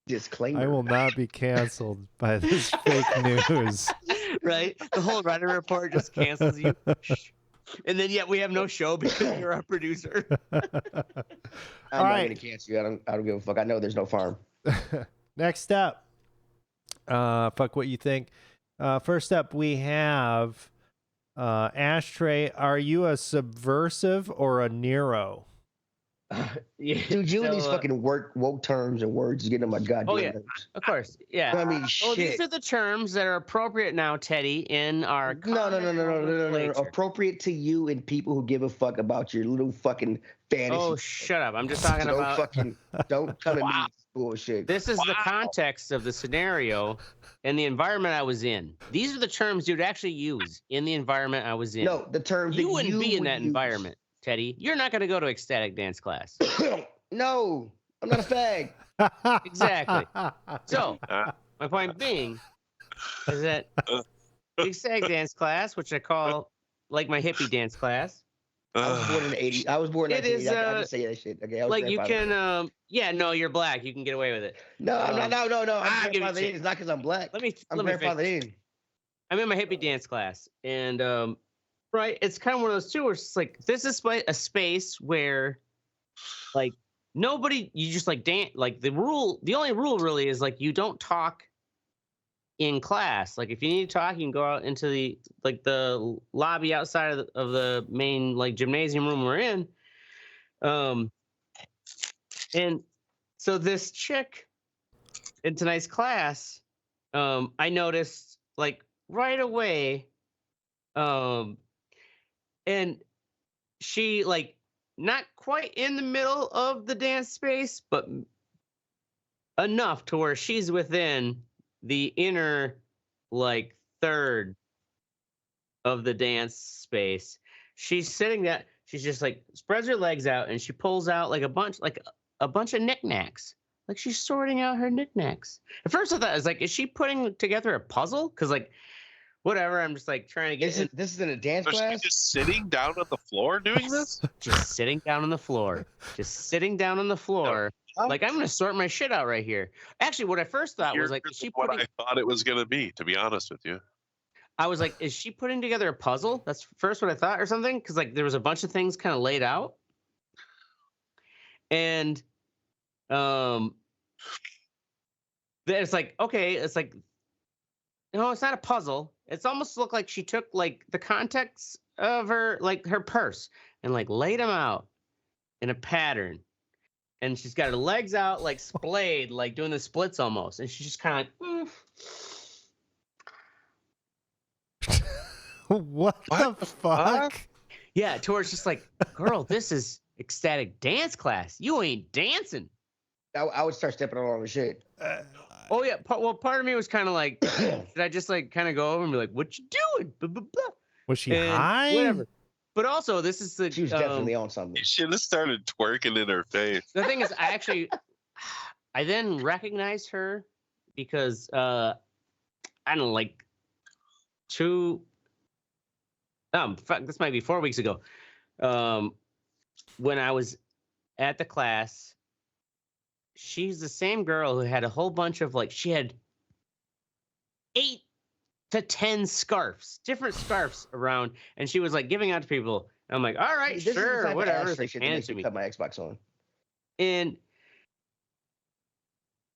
Disclaimer. I will not be canceled by this fake news. Right? The whole Reddit report just cancels you. And then yet we have no show because you're our producer. I'm not gonna cancel you. I don't give a fuck. I know there's no farm. Next up, fuck what you think. First up, we have Ashtray. Are you a subversive or a Nero? Yeah, dude, you and these fucking woke terms and words is getting on my goddamn nerves. Of course, yeah. I mean, shit. These are the terms that are appropriate now, Teddy, in our no. Appropriate to you and people who give a fuck about your little fucking fantasy. Oh, shut up! I'm just talking about. Don't come at me with bullshit. This is the context of the scenario and the environment I was in. These are the terms you'd actually use in the environment I was in. No, the terms you wouldn't be in that environment, Teddy. You're not going to go to ecstatic dance class. No. I'm not a fag. Exactly. So, my point being is that the Ecstatic Dance class, which I call like my hippie dance class. I was born in the 80s. I was born in It is, 1980. I just say that shit. Okay, I was like you grandfather. can, yeah, no, you're black. You can get away with it. No, I'm not. No. I'll I'm give you grandfathered in. shit. It's not because I'm black. Let me I'm grandfathered in. I'm in my hippie dance class, and right, it's kind of one of those two where it's like this is a space where, like, nobody, you just like dance. Like the only rule really is like you don't talk in class. Like if you need to talk, you can go out into the lobby outside of the main like gymnasium room we're in. And so this chick in tonight's class, I noticed like right away, and she like not quite in the middle of the dance space, but enough to where she's within the inner like third of the dance space. She's sitting that she's just like spreads her legs out and she pulls out like a bunch of knick-knacks. Like she's sorting out her knick-knacks. At first I thought, I was like, is she putting together a puzzle? Because like whatever, I'm just like trying to get this is in a dance Was class? she just sitting down on the floor doing this? Just sitting down on the floor. Just sitting down on the floor. Like I'm gonna sort my shit out right here. Actually, what I first thought was like, is she what putting, I thought it was gonna be, to be honest with you. I was like, is she putting together a puzzle? That's first what I thought, or something, because like there was a bunch of things kind of laid out, and it's like, okay, it's like, no, it's not a puzzle. It's almost looked like she took like the context of her purse and like laid them out in a pattern. And she's got her legs out, like splayed, like doing the splits almost. And she's just kind of like, What the fuck? Yeah, to where it's just like, girl, this is ecstatic dance class. You ain't dancing. I would start stepping on all the shit. Oh, yeah. Well, part of me was kind of like, should I just like kind of go over and be like, what you doing? Blah, blah, blah. Was she high? Whatever. But also, this is the. She was definitely on something. You should have started twerking in her face. The thing is, I then recognized her because I don't know, like this might be 4 weeks ago, when I was at the class. She's the same girl who had a whole bunch of like, she had 8 to 10 scarves, different scarves around, and she was like giving out to people. And I'm like, all right, This sure, is the type whatever. of Ashtray shit that Hand it makes to me me. cut my Xbox on. And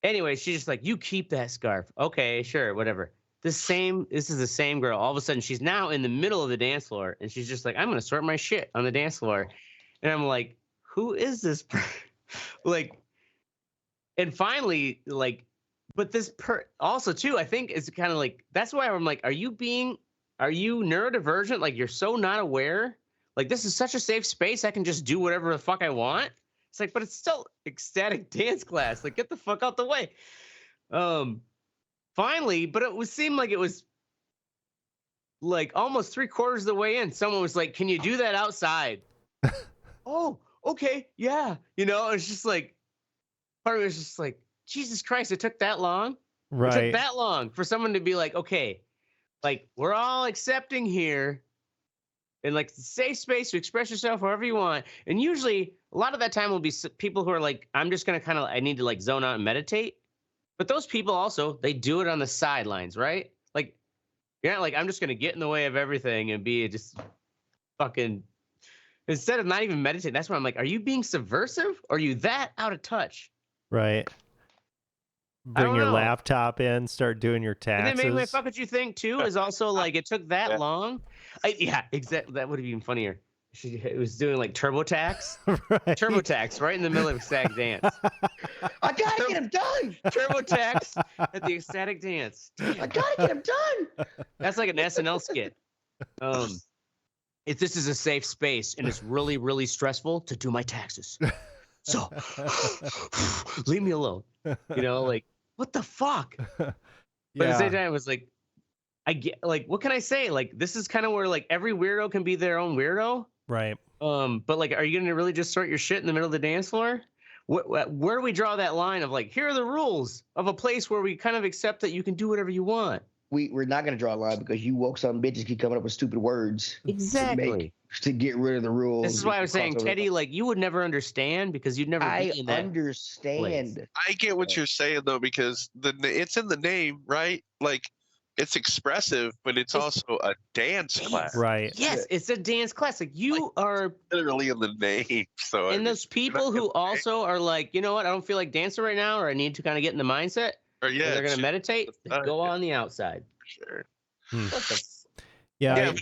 anyway, she's just like, you keep that scarf. Okay, sure, whatever. This is the same girl. All of a sudden, she's now in the middle of the dance floor, and she's just like, I'm gonna sort my shit on the dance floor. And I'm like, who is this person? Like, and finally, like, but this also too, I think is kind of like, that's why I'm like, are you neurodivergent? Like, you're so not aware. Like, this is such a safe space. I can just do whatever the fuck I want. It's like, but it's still ecstatic dance class. Like, get the fuck out the way. Finally, but it seemed like it was like almost 3/4 of the way in. Someone was like, can you do that outside? Oh, okay. Yeah. You know, it's just like, part of it was just like, Jesus Christ, it took that long. Right. It took that long for someone to be like, okay, like we're all accepting here, and like safe space to express yourself however you want. And usually, a lot of that time will be people who are like, I'm just gonna I need to like zone out and meditate. But those people also, they do it on the sidelines, right? Like, you're not like, I'm just gonna get in the way of everything and be just fucking. Instead of not even meditating, that's why I'm like, are you being subversive? Or are you that out of touch? Right. Bring your laptop in, start doing your taxes. And then maybe my fuck what you think too is also like, it took that long. Yeah, exactly. That would have been funnier. It was doing like TurboTax. Right. TurboTax right in the middle of Ecstatic Dance. I gotta get him done. TurboTax at the Ecstatic Dance. Damn. I gotta get him done. That's like an SNL skit. If this is a safe space and it's really, really stressful to do my taxes. So leave me alone. You know, like, what the fuck? But at the same time, it was like, I get, like, what can I say? Like, this is kind of where like every weirdo can be their own weirdo. Right. But like, are you gonna really just sort your shit in the middle of the dance floor? Where do we draw that line of like, here are the rules of a place where we kind of accept that you can do whatever you want? We're not going to draw a line because you woke some bitches keep coming up with stupid words Exactly. to get rid of the rules. This is why I was saying, Teddy, like you would never understand because you'd never be in that understand. place. I get what you're saying though, because it's in the name, right? Like it's expressive, but it's also a dance class. Right. Yes, it's a dance class. Like you are literally in the name. So and those people who also are like, you know what, I don't feel like dancing right now, or I need to kind of get in the mindset. Or they're gonna meditate. Go on the outside. Sure. What the Yeah.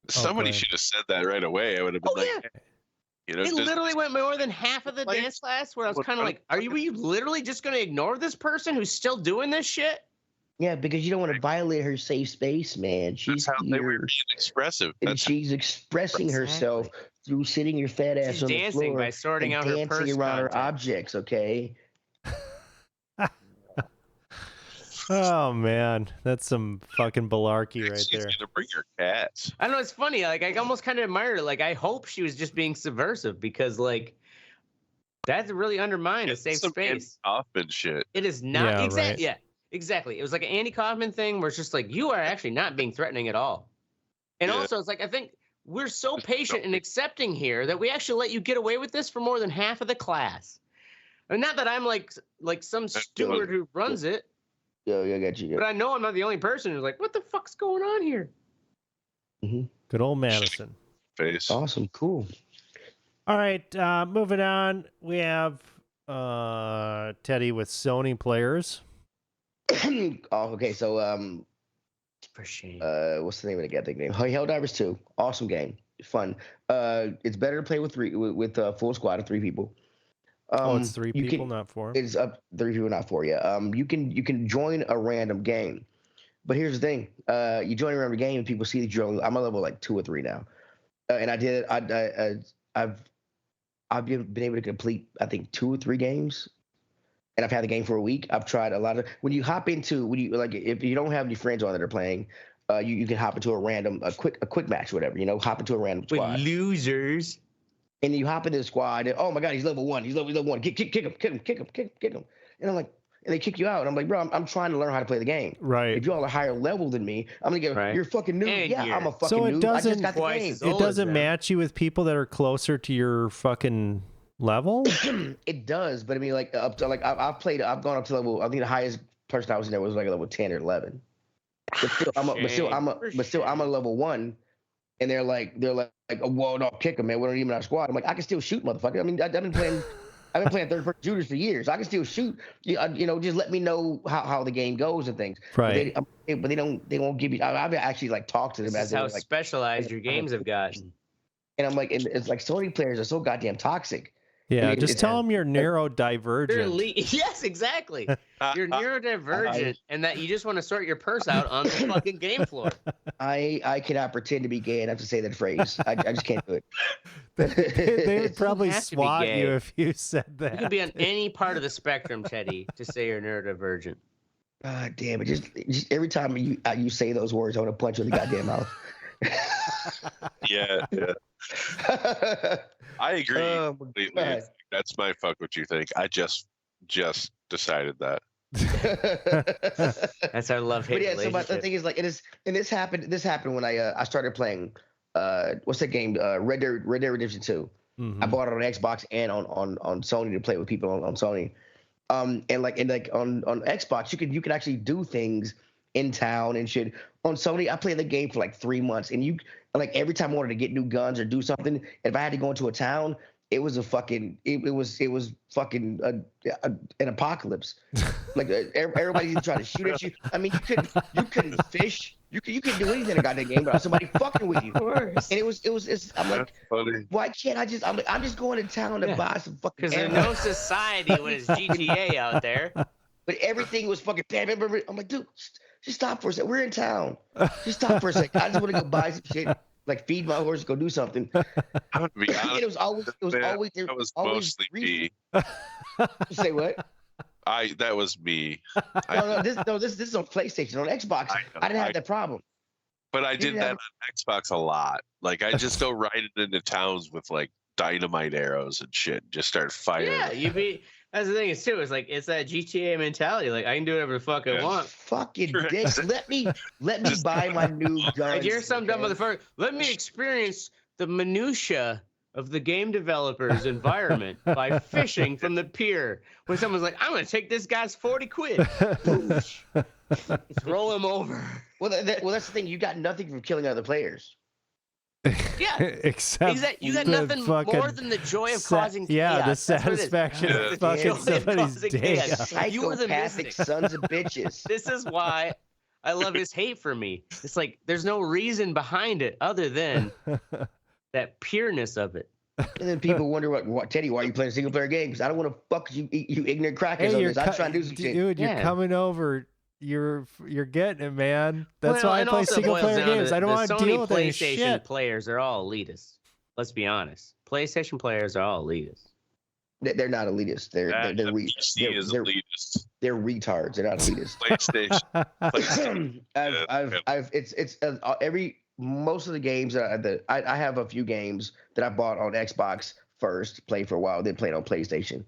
Somebody should have said that right away. I would have been you know, it literally went more than half of the dance class where I was kind of like, were you literally just going to ignore this person who's still doing this shit? Yeah, because you don't want to violate her safe space, man. She's how they were being expressive. And she's expressing herself through sitting your fat ass she's on the dancing floor by sorting out her dancing purse around content. her objects, okay? Oh man, that's some fucking malarkey right She's there. gonna bring her cats. I know, it's funny. Like I almost kind of admire her. Like I hope she was just being subversive because like that's really undermined a safe space. Hoffman shit. It is not Yeah, exactly. right. Yeah, exactly. It was like an Andy Kaufman thing where it's just like you are actually not being threatening at all. And also, it's like I think we're so patient and accepting here that we actually let you get away with this for more than half of the class. And not that I'm like some steward who runs it. Yeah, I got you. But I know I'm not the only person who's like, what the fuck's going on here? Mm-hmm. Good old Madison. Face. Awesome, cool. All right, moving on. We have Teddy with Sony players. Oh, okay, so For shame. what's the name of the goddamn game? Helldivers 2. Awesome game. Fun. It's better to play with full squad of 3 people. It's 3 people, not 4. It's up 3 people, not 4. Yeah. You can join a random game, but here's the thing: you join a random game, and people see that you're. I'm a level like 2 or 3 now, and I did. I've been able to complete I think 2 or 3 games, and I've had the game for a week. I've tried a lot of. When you if you don't have any friends on that are playing, you can hop into a quick match, or whatever. You know, hop into a random squad. With losers. And you hop into the squad, and oh my God, he's level 1. He's level 1. Kick him. And I'm like, and they kick you out. And I'm like, bro, I'm trying to learn how to play the game. Right. If you all are higher level than me, I'm gonna go, you're fucking noob. Yeah, I'm a fucking noob. I just got the game. It doesn't match you with people that are closer to your fucking level? It does, but I mean, like I've gone up to level. I think the highest person I was in there was like a level 10 or 11. But still, I'm a level 1. And they're like, oh, whoa, no, kick him, man. We don't even in our squad. I'm like, I can still shoot, motherfucker. I mean, I've been playing third-person shooters for years. I can still shoot. You know, just let me know how the game goes and things. Right. But they won't give you. I've actually like talked to them This is how specialized your games have gotten. And I'm like, it's like Sony players are so goddamn toxic. Yeah, just tell them you're neurodivergent. Yes, exactly. You're neurodivergent, and that you just want to sort your purse out on the fucking game floor. I cannot pretend to be gay and have to say that phrase. I just can't do it. They would probably swat you if you said that. You could be on any part of the spectrum, Teddy, to say you're neurodivergent. God damn it! Just every time you say those words, I want to punch you in the goddamn mouth. Yeah. I agree completely. That's my fuck what you think. I just decided that. That's our love-hate relationship. So the thing is, like, this happened when I started playing what's that game? Red Dead Redemption 2. Mm-hmm. I bought it on Xbox and on Sony to play with people on Sony. On Xbox you can actually do things in town and shit. On Sony, I played the game for like 3 months, and every time I wanted to get new guns or do something, if I had to go into a town, it was a fucking it was fucking an apocalypse. Like everybody's trying to shoot at you. I mean, you couldn't fish. You could do anything in a goddamn game without somebody fucking with you. Of course. And it's I'm like, why can't I just? I'm just going to town to buy some fucking. Because there's no society when it's GTA out there. But everything was fucking bam. I'm like, dude, just stop for a second. We're in town. Just stop for a second. I just want to go buy some shit, like feed my horse, go do something. I'm gonna be honest. It was always mostly me. Say what? That was me. This is on PlayStation. On Xbox, I didn't have that problem. But I did that on Xbox a lot. Like I just go riding into towns with like dynamite arrows and shit. Just start firing. Yeah, that's the thing is too. It's like it's that GTA mentality. Like I can do whatever the fuck I want. Fucking dicks. Let me buy my new guns. Like you're some dumb motherfucker. Let me experience the minutia of the game developer's environment by fishing from the pier. When someone's like, "I'm gonna take this guy's 40 quid, throw him over." Well, that's the thing. You got nothing from killing other players. Yeah, except you got nothing more than the joy of causing chaos. Yeah, the That's satisfaction of fucking somebody's day. You were the Psychopathic sons of bitches. This is why I love his hate for me. It's like there's no reason behind it other than that pureness of it. And then people wonder what Teddy, why are you playing single player games? I don't want to fuck you ignorant crackers on this. I'm trying to do some shit. Dude, you're coming over. You're getting it, man. That's why I play also single player games. I don't want to deal with any PlayStation shit. Players are all elitists. Let's be honest. PlayStation players are all elitists. They're not elitists. They're elitist. They're retards. They're not elitists. PlayStation. Most of the games that I have a few games that I bought on Xbox first, played for a while, then played on PlayStation.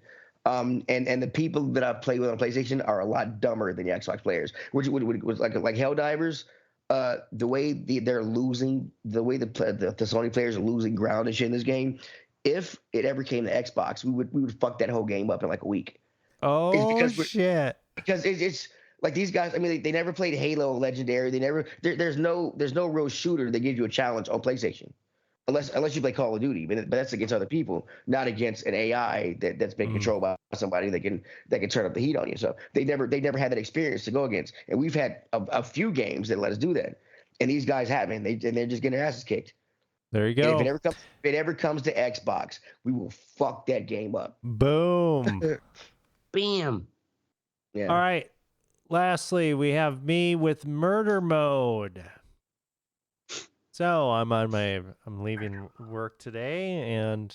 And the people that I play with on PlayStation are a lot dumber than the Xbox players, which was like Helldivers. The way they're losing, the way the Sony players are losing ground and shit in this game. If it ever came to Xbox, we would fuck that whole game up in like a week. Oh shit! Because it's like these guys. I mean, they never played Halo Legendary. There's no real shooter that gives you a challenge on PlayStation. Unless you play Call of Duty, but that's against other people, not against an AI that's been controlled by somebody that can turn up the heat on you. So they never had that experience to go against, and we've had a few games that let us do that, and these guys haven't. They're just getting their asses kicked. There you go. And if it ever comes to Xbox, we will fuck that game up. Boom. Bam. Yeah. All right. Lastly, we have me with murder mode. So I'm leaving work today, and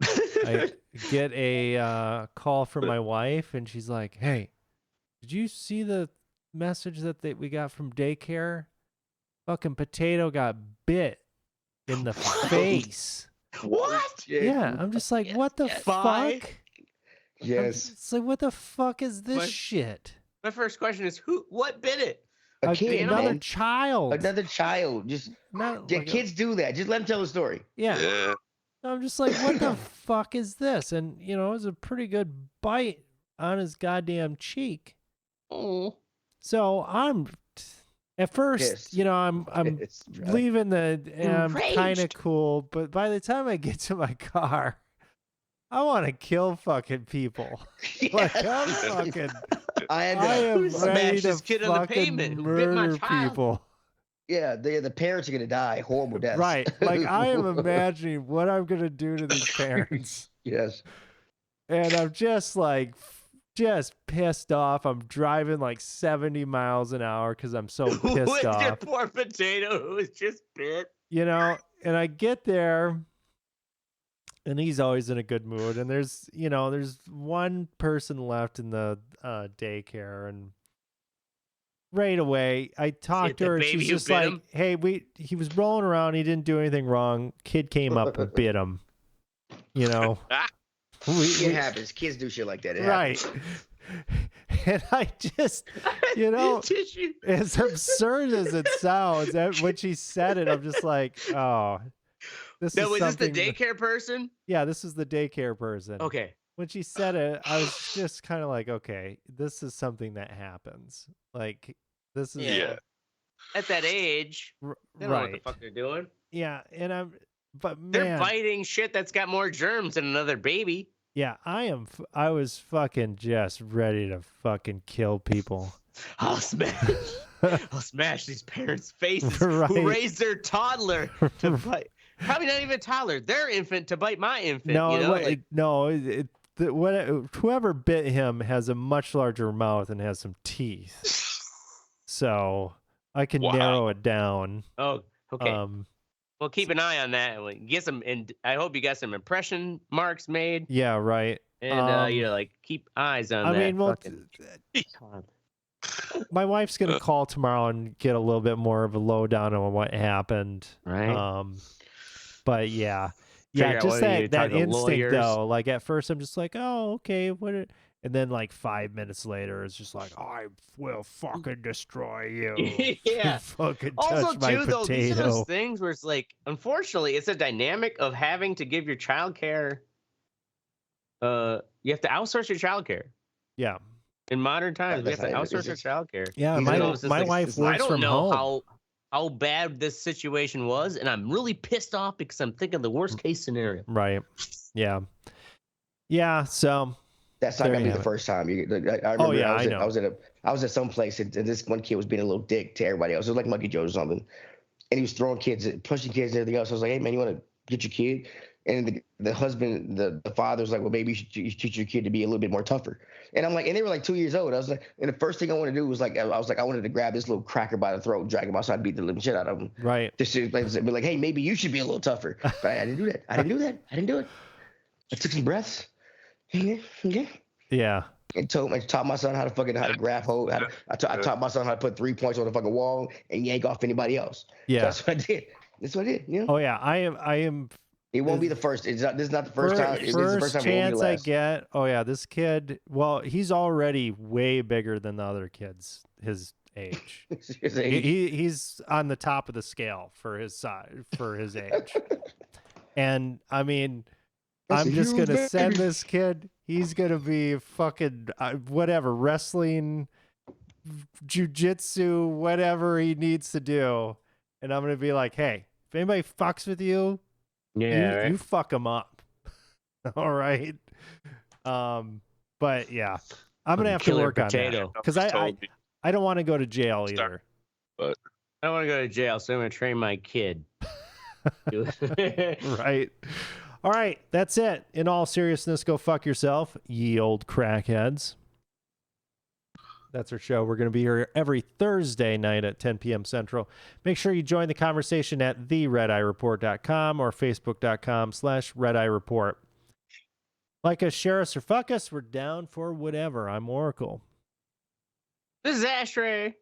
I get a call from my wife, and she's like, "Hey, did you see the message that we got from daycare? Fucking Potato got bit in the face." What? Yeah, I'm just like, what the fuck? Yes. It's like, what the fuck is this shit? My first question is, what bit it? Another child. Another child. Just kids do that. Just let them tell the story. Yeah. I'm just like, what the fuck is this? And it was a pretty good bite on his goddamn cheek. Oh. So I'm at first, I'm leaving I'm kind of cool, but by the time I get to my car, I want to kill fucking people. Like, I'm fucking. I am ready to fucking murder people. Yeah, the parents are gonna die horrible deaths. Right, like I am imagining what I'm gonna do to these parents. Yes. And I'm just pissed off. I'm driving like 70 miles an hour because I'm so pissed off. Your poor Potato who was just bit. And I get there. And he's always in a good mood. And there's one person left in the daycare. And right away, I talked to her, and she's just like, "Hey, he was rolling around. He didn't do anything wrong. Kid came up and bit him." It happens. Kids do shit like that. Right. And I just, as absurd as it sounds, when she said it, I'm just like, oh. Was this the daycare person? Yeah, this is the daycare person. Okay. When she said it, I was just kind of like, okay, this is something that happens. Like, this is... Yeah. At that age, they don't know what the fuck they're doing. Yeah, and they're biting shit that's got more germs than another baby. Yeah, I was fucking just ready to fucking kill people. I'll smash these parents' faces who raised their toddler to bite. Probably not even a toddler. Their infant to bite my infant. Whoever bit him has a much larger mouth and has some teeth. So I can narrow it down. Oh, okay. Well, keep an eye on that. Get some, and I hope you got some impression marks made. Yeah, right. And keep eyes on that. My wife's gonna call tomorrow and get a little bit more of a lowdown on what happened. Right. But yeah, Yeah, just whether you that talk to instinct lawyers. though. Like at first, I'm just like, oh, okay, and then like 5 minutes later, it's just like, I will fucking destroy you. Yeah. Fucking Also, touch my too, though, these are those potato. things where it's like, unfortunately, it's a dynamic of having to give your childcare. You have to outsource your childcare. Yeah. In modern times, we have to That's outsource your childcare. Yeah, Even though my wife works from home. I don't know how bad this situation was, and I'm really pissed off because I'm thinking the worst case scenario. Right. Yeah. Yeah. So that's not there gonna you be the have first time. I remember yeah, I was at some place and this one kid was being a little dick to everybody else. It was like Monkey Joe or something, and he was throwing kids, pushing kids, and everything else. I was like, hey man, you want to get your kid? And the husband, the father's like, well, maybe you should teach your kid to be a little bit more tougher. And I'm like, and they were like 2 years old. I was like, and the first thing I wanted to do was like, I wanted to grab this little cracker by the throat, and drag him outside, and beat the living shit out of him. Right. Just to be like, hey, maybe you should be a little tougher. But I didn't do that. I didn't do it. I took some breaths. Yeah. And taught my son how to graph hold. I taught my son how to put 3 points on the fucking wall and yank off anybody else. Yeah. So that's what I did. You know? Oh yeah. I am. It won't be the first. This is not the first time. This is the first time chance it won't be the I last. get. Oh yeah, this kid. Well, he's already way bigger than the other kids his age. He's on the top of the scale for his size, for his age. And I mean, That's I'm a just huge gonna send baby. this kid. He's gonna be fucking whatever, wrestling, jujitsu, whatever he needs to do. And I'm gonna be like, hey, if anybody fucks with you, you fuck them up. All right. But yeah, I'm gonna have to work on that because I don't want to go to jail either. But I don't want to go to jail, so I'm gonna train my kid. Right. All right, that's it. In all seriousness, go fuck yourself, ye old crackheads. That's our show. We're going to be here every Thursday night at 10 p.m. Central. Make sure you join the conversation at theredeyereport.com or facebook.com/redeyereport. Like us, share us, or fuck us. We're down for whatever. I'm Oracle. This is Ashtray.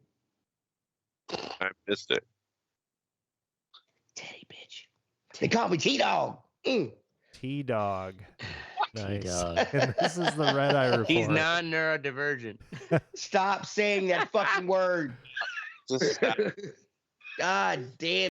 I missed it. Teddy bitch. They call me T-Dog. T-Dog. Nice. T-Dog. And this is the Red Eye Report. He's non-neurodivergent. Stop saying that fucking word. Just stop. God damn.